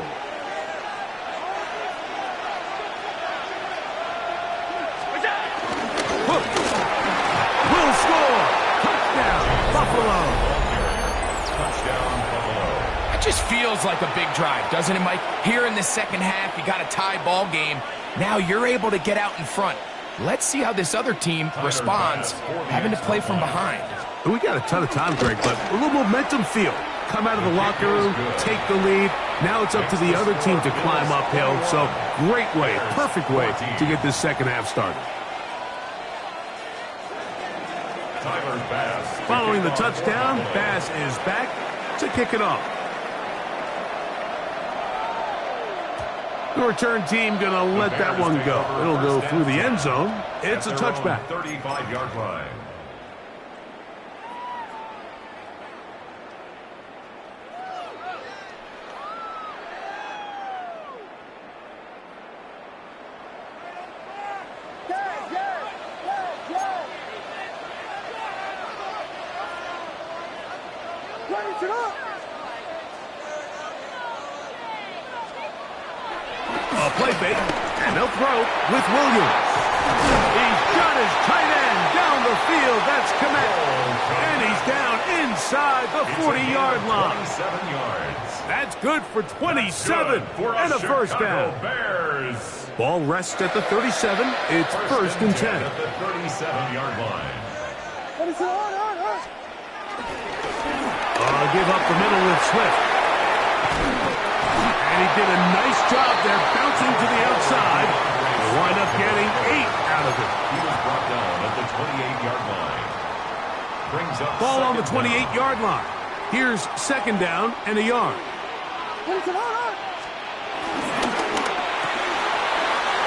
Just feels like a big drive, doesn't it, Mike? Here in the second half, you got a tie ball game. Now you're able to get out in front. Let's see how this other team responds, having to play from behind. We got a ton of time, Greg, but a little momentum feel. Come out of the locker room, take the lead. Now it's up to the other team to climb uphill. So great way, perfect way to get this second half started. Following the touchdown, Bass is back to kick it off. The return team going to let that one go. It'll go through the end zone. It's a touchback. 35-yard line. A play fake, and they'll throw with Williams. He's got his tight end down the field. That's Komet. And he's down inside the 40-yard line. 27 yards. That's good for 27 and a first down. Bears. Ball rests at the 37. It's 1st and 10. At the 37-yard line. Give up the middle with Swift. And he did a nice job there, bouncing to the outside. He'll wind up getting 8 out of it. He was brought down at the 28-yard line. Brings up ball on the 28-yard line. Here's 2nd down and a yard.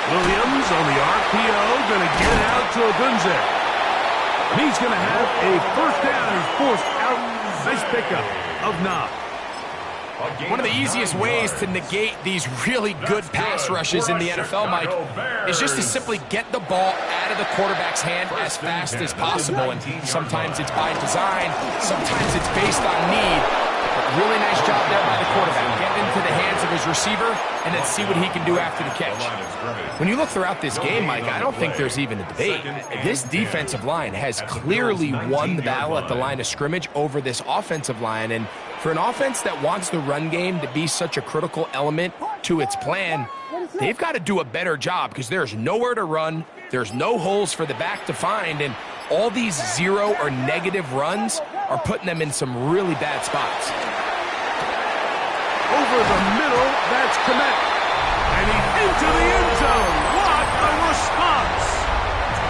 Williams on the RPO, going to get it out to Ogunze. And he's going to have a first down. He's forced out. Nice pickup of 9. One of the easiest ways to negate these really good pass rushes in the NFL, Mike, is just to simply get the ball out of the quarterback's hand as fast as possible. And sometimes it's by design, sometimes it's based on need. But really nice job there by the quarterback. Get into the hands of his receiver and then see what he can do after the catch. When you look throughout this game, Mike, I don't think there's even a debate. This defensive line has clearly won the battle at the line of scrimmage over this offensive line. And for an offense that wants the run game to be such a critical element to its plan, they've got to do a better job because there's nowhere to run, there's no holes for the back to find, and all these zero or negative runs are putting them in some really bad spots. Over the middle, that's Komet. And he's into the end zone. What a response!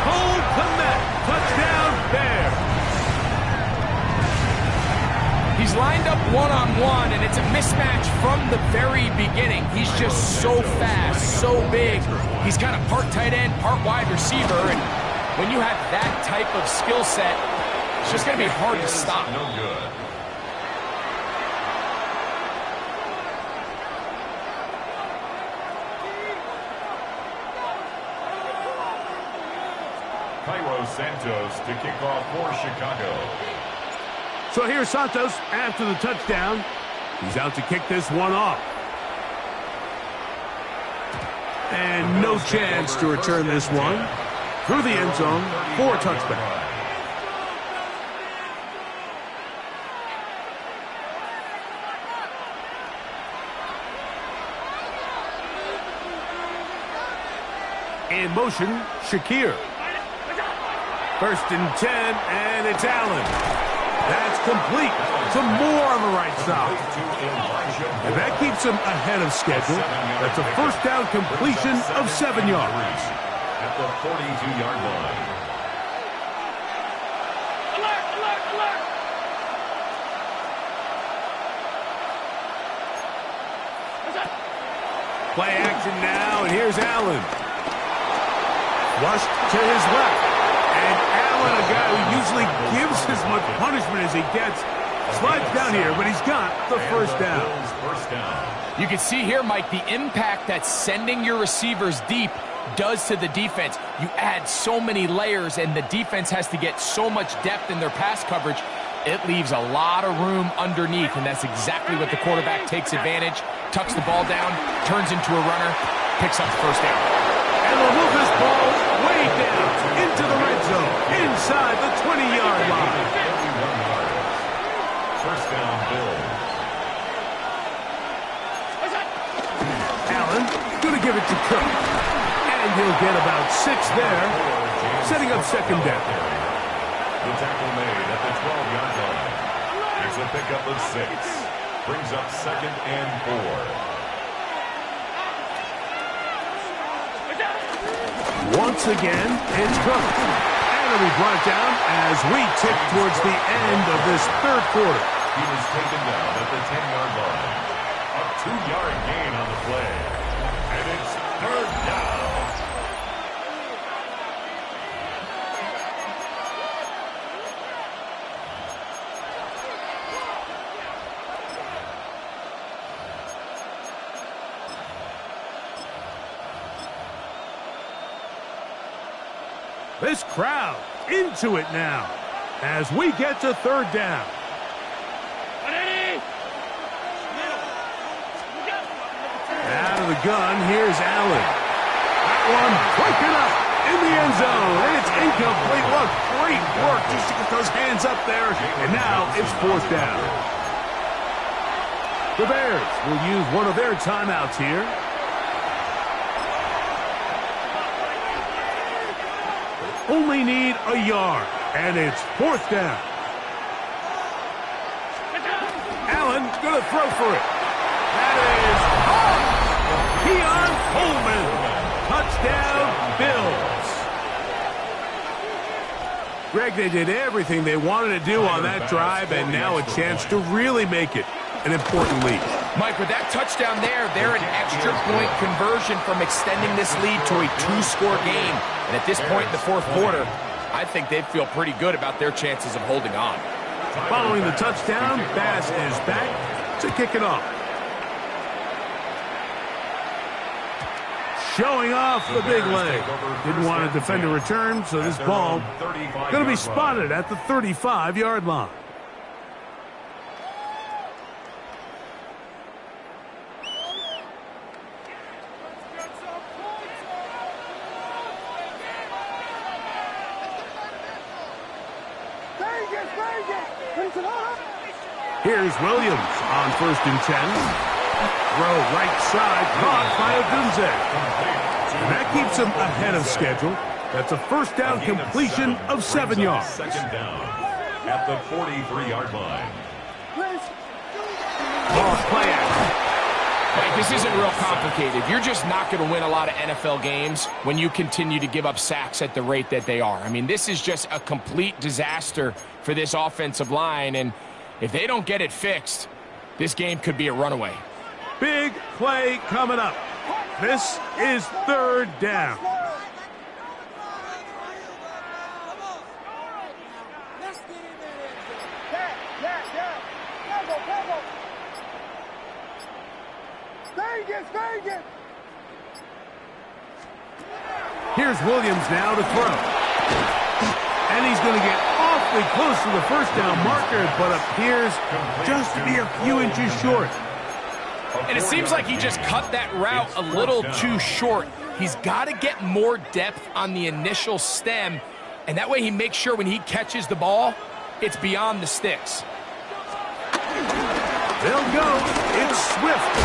Cole Komet, touchdown Bears. He's lined up one-on-one, and it's a mismatch from the very beginning. He's just so fast, so big. He's kind of part tight end, part wide receiver, and when you have that type of skill set, it's just going to be hard to stop. No good. Cairo Santos to kick off for Chicago. So here's Santos after the touchdown. He's out to kick this one off. And no chance to return this one. Through the end zone for a touchback. In motion, Shakir. 1st and 10, and it's Allen. That's complete. Some more on the right side. And that keeps him ahead of schedule. That's a first down completion of 7 yards. At the 42-yard line. Alert, alert, alert! Play action now, and here's Allen. Rushed to his left. And Allen, a guy who usually gives as much punishment as he gets, slides down here, but he's got the first down. You can see here, Mike, the impact that sending your receivers deep does to the defense. You add so many layers, and the defense has to get so much depth in their pass coverage. It leaves a lot of room underneath, and that's exactly what the quarterback takes advantage. Tucks the ball down, turns into a runner, picks up the first down. And they'll move this ball way down into the red zone, inside the 20-yard line. First down, Bills. Allen going to give it to Cook. And he'll get about 6 there, setting up second down. The tackle made at the 12-yard line. It's a pickup of 6. Brings up 2nd and 4. Once again, it's Cook. And it'll be brought down as we tick towards the end of this third quarter. He was taken down at the 10-yard line. A 2-yard gain on the play. And it's 3rd down. This crowd into it now as we get to 3rd down. Out of the gun, here's Allen. That one breaking up in the end zone, and it's incomplete. What great work just to get those hands up there, and now it's 4th down. The Bears will use one of their timeouts here. Only need a yard, and it's 4th down. Allen going to throw for it. That is Keon Coleman. Touchdown, Bills. Greg, they did everything they wanted to do on that drive, and now a chance to really make it an important lead. Mike, with that touchdown there, they're an extra point conversion from extending this lead to a 2-score game. And at this point in the 4th quarter, I think they feel pretty good about their chances of holding on. Following the touchdown, Bass is back to kick it off. Showing off the big leg. Didn't want to defend a return, so this ball going to be spotted at the 35-yard line. Here's Williams on 1st and 10. Throw right side, caught by Odunze. And that keeps him ahead of schedule. That's a first down completion of 7 yards. Second down at the 43-yard line. Ball play action. Like, this isn't real complicated. You're just not going to win a lot of NFL games when you continue to give up sacks at the rate that they are. I mean, this is just a complete disaster for this offensive line, and if they don't get it fixed, this game could be a runaway. Big play coming up. This is third down. Here's Williams now to throw. And he's going to get awfully close to the first down marker, but appears just to be a few inches short. And it seems like he just cut that route a little too short. He's got to get more depth on the initial stem, and that way he makes sure when he catches the ball, it's beyond the sticks. They'll go. It's Swift.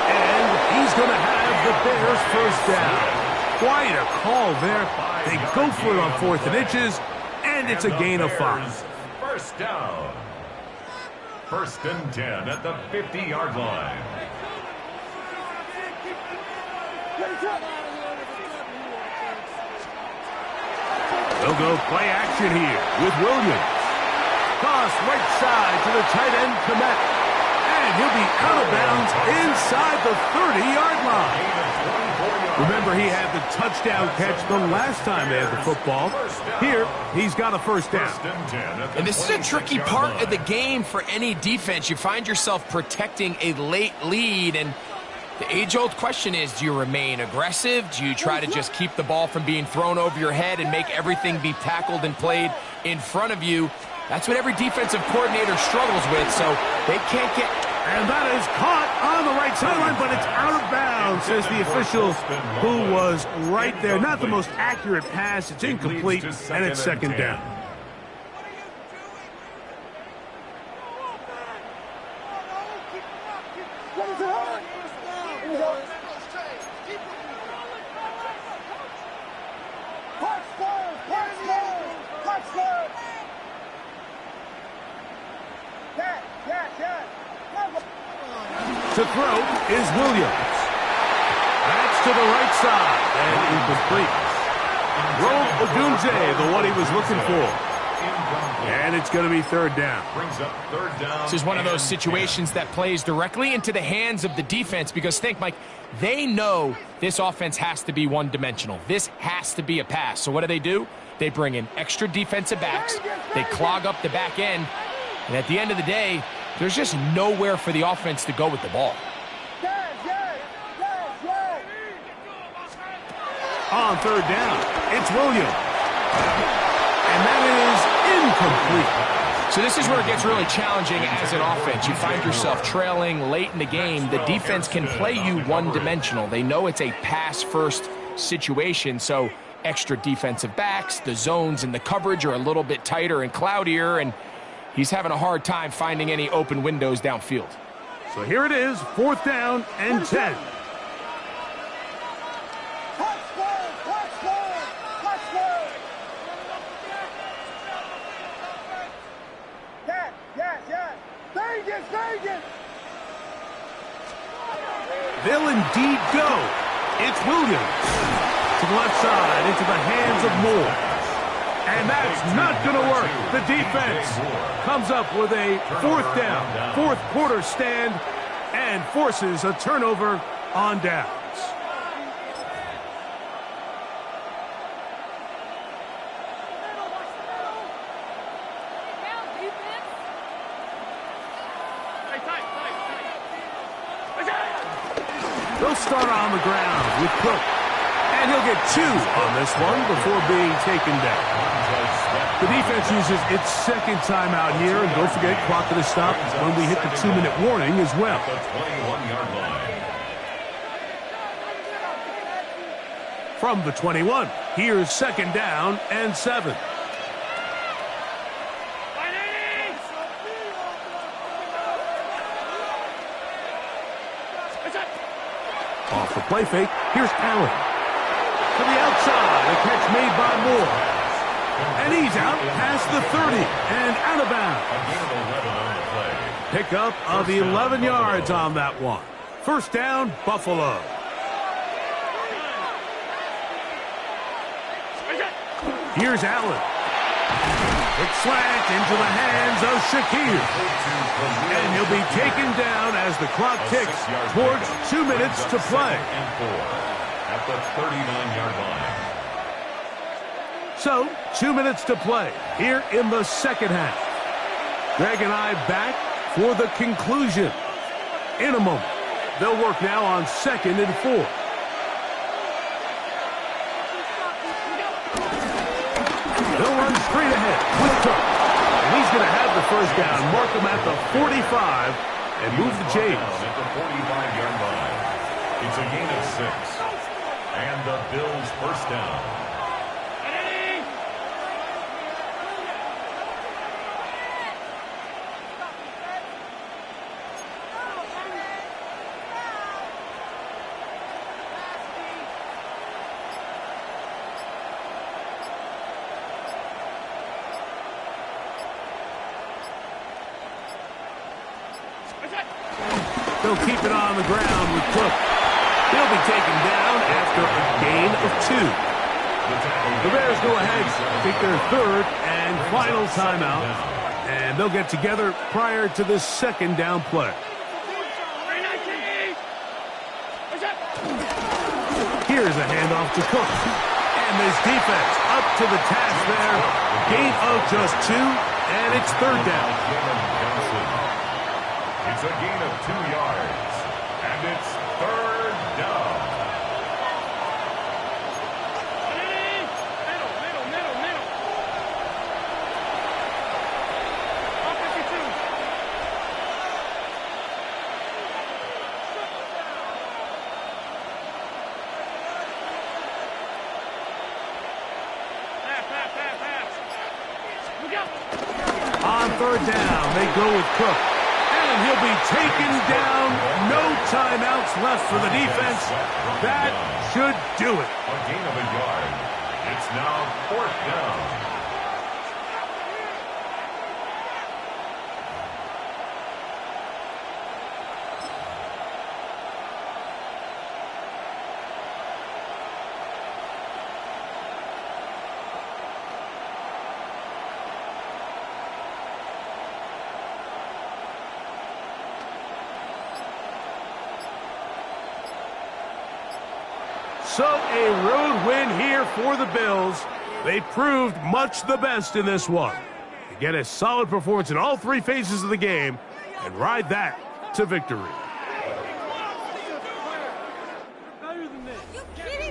And he's going to have the Bears first down. Quite a call there. They go for it on 4th and inches, and it's a gain of 5. First down. First and 10 at the 50-yard line. They'll go play action here with Williams. Toss right side to the tight end, Komet. And he'll be out of bounds inside the 30-yard line. Remember, he had the touchdown catch the last time they had the football. Here, he's got a first down. And this is a tricky part of the game for any defense. You find yourself protecting a late lead, and the age-old question is, do you remain aggressive? Do you try to just keep the ball from being thrown over your head and make everything be tackled and played in front of you? That's what every defensive coordinator struggles with, so they can't get... And that is caught on the right sideline, but it's out of bounds, says the official, who was right there. Not the most accurate pass. It's incomplete, and it's second down. To throw is Williams. That's to the right side and incomplete. Roll Odunze, the one he was looking for. And it's going to be third down. This is one of those situations that plays directly into the hands of the defense because think, Mike, they know this offense has to be one-dimensional. This has to be a pass. So what do? They bring in extra defensive backs. They clog up the back end. And at the end of the day, there's just nowhere for the offense to go with the ball. On third down, it's Williams. And that is incomplete. So this is where it gets really challenging as an offense. You find yourself trailing late in the game. The defense can play you one-dimensional. They know it's a pass-first situation, so extra defensive backs, the zones and the coverage are a little bit tighter and cloudier, and he's having a hard time finding any open windows downfield. So here it is, fourth down and 10. They'll indeed go. It's Williams. To the left side, into the hands of Moore. And that's not going to work. The defense comes up with a fourth down, fourth quarter stand, and forces a turnover on downs. They'll start on the ground with Cook. And he'll get 2 on this one before being taken down. The defense uses its second timeout here, and don't forget, clock to the stop when we hit the 2-minute warning as well. From the 21, here's second down and 7. play fake. Here's Allen. To the outside, a catch made by Moore. And he's out past the 30 and out of bounds. A gain of 11 on the play. Pickup of 11 yards on that one. First down, Buffalo. Here's Allen. It's slant into the hands of Shakir. And he'll be taken down as the clock ticks towards 2 minutes to play. And 4 at the 39-yard line. So, 2 minutes to play here in the second half. Greg and I back for the conclusion. In a moment, they'll work now on 2nd and 4. They'll run straight ahead with Cook. And he's going to have the first down, mark him at the 45, and move the chains. At the 45-yard line. It's a gain of 6. And the Bills first down. They'll keep it on the ground with Cook. He'll be taken down after a gain of 2. The Bears go ahead, take their third and final timeout, and they'll get together prior to this second down play. Here's a handoff to Cook. And this defense up to the task there. Gain of just 2, and it's third down. It's a gain of 2 yards, and it's third down. Middle. Up 52. Pass. Look out. On third down, they go with Cook. And he'll be taken down. No timeouts left for the defense. That should do it. A gain of 1 yard. It's now 4th down. So a road win here for the Bills. They proved much the best in this one. They get a solid performance in all 3 phases of the game and ride that to victory.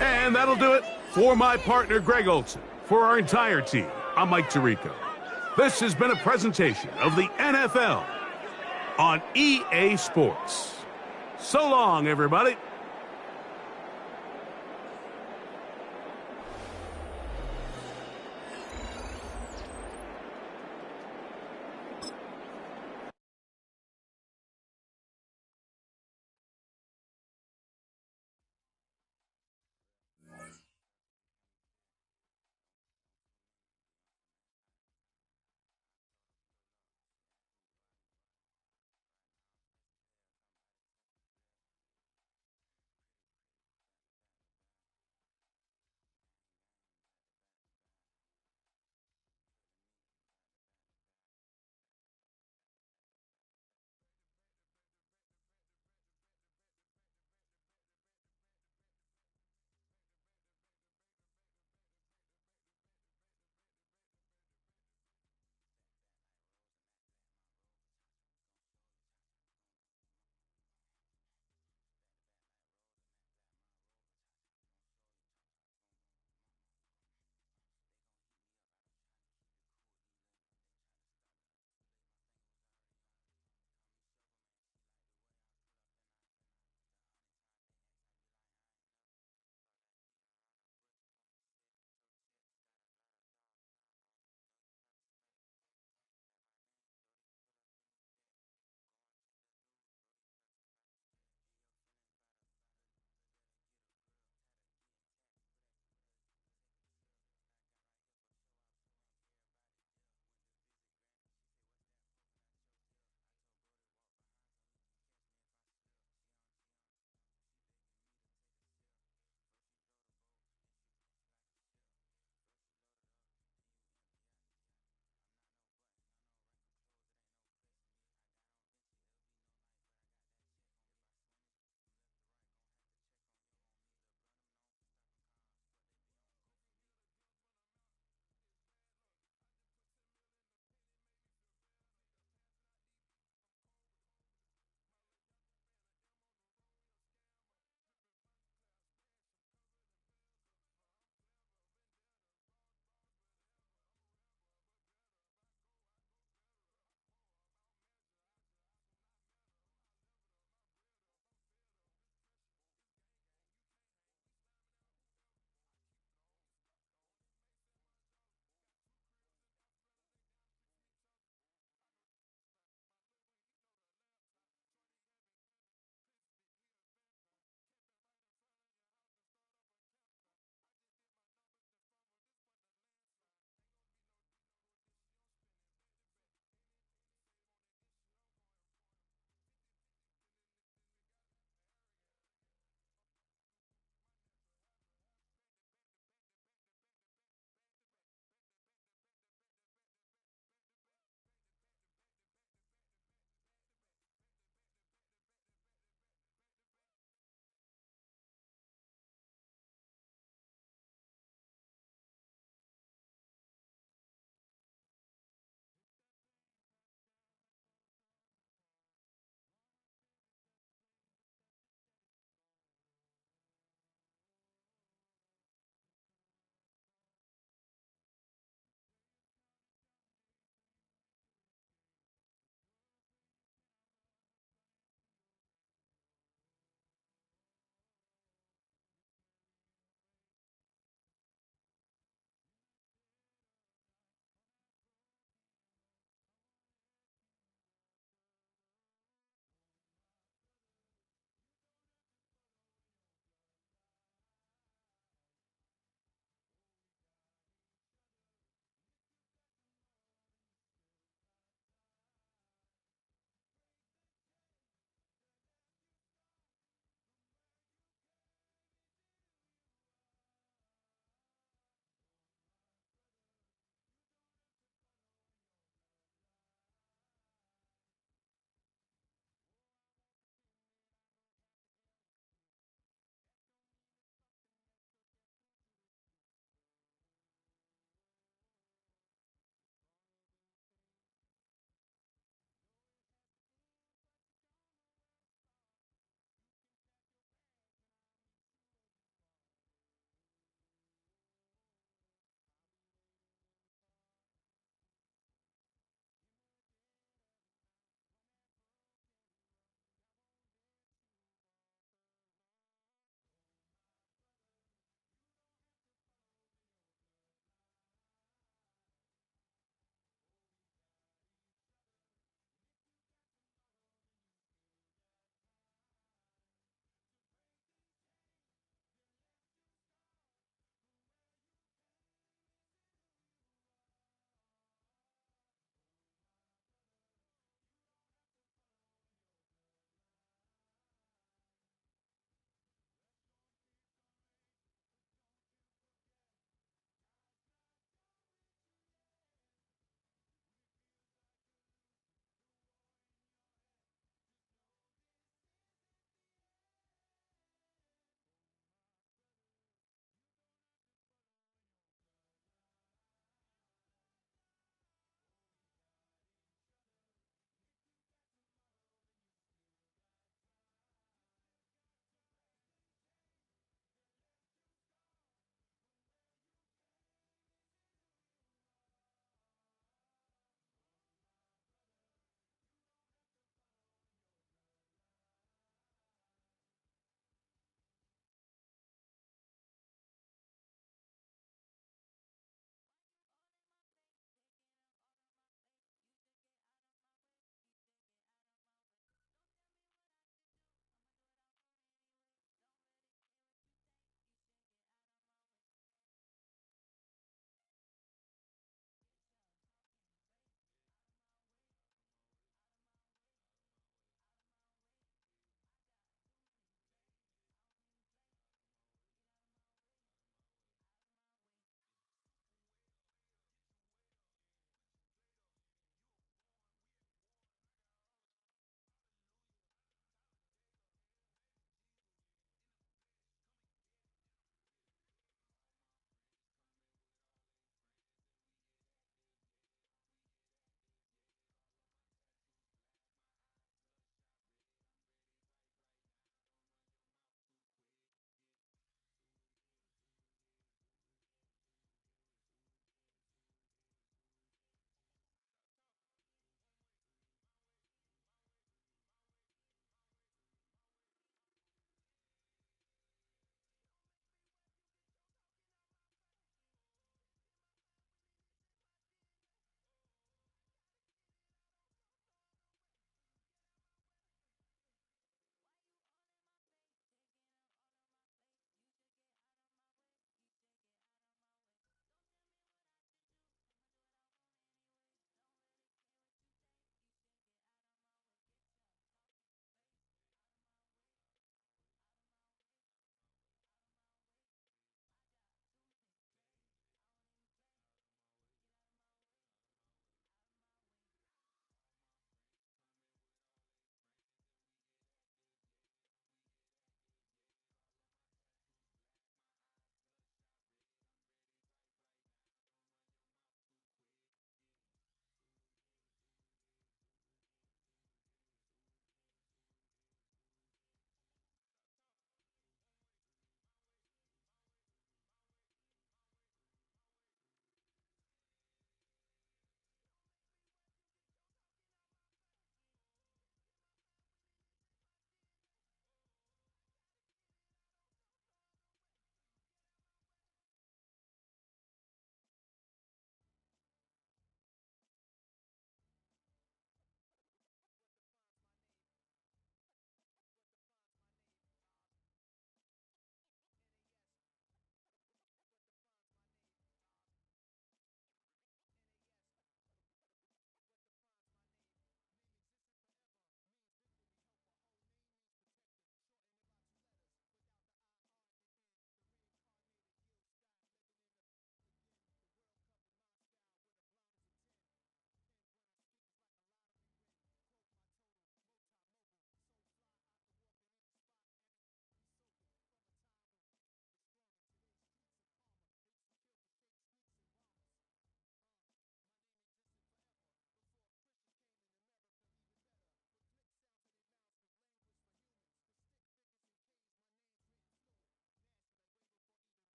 And that'll do it for my partner, Greg Olson. For our entire team, I'm Mike Tirico. This has been a presentation of the NFL on EA Sports. So long, everybody.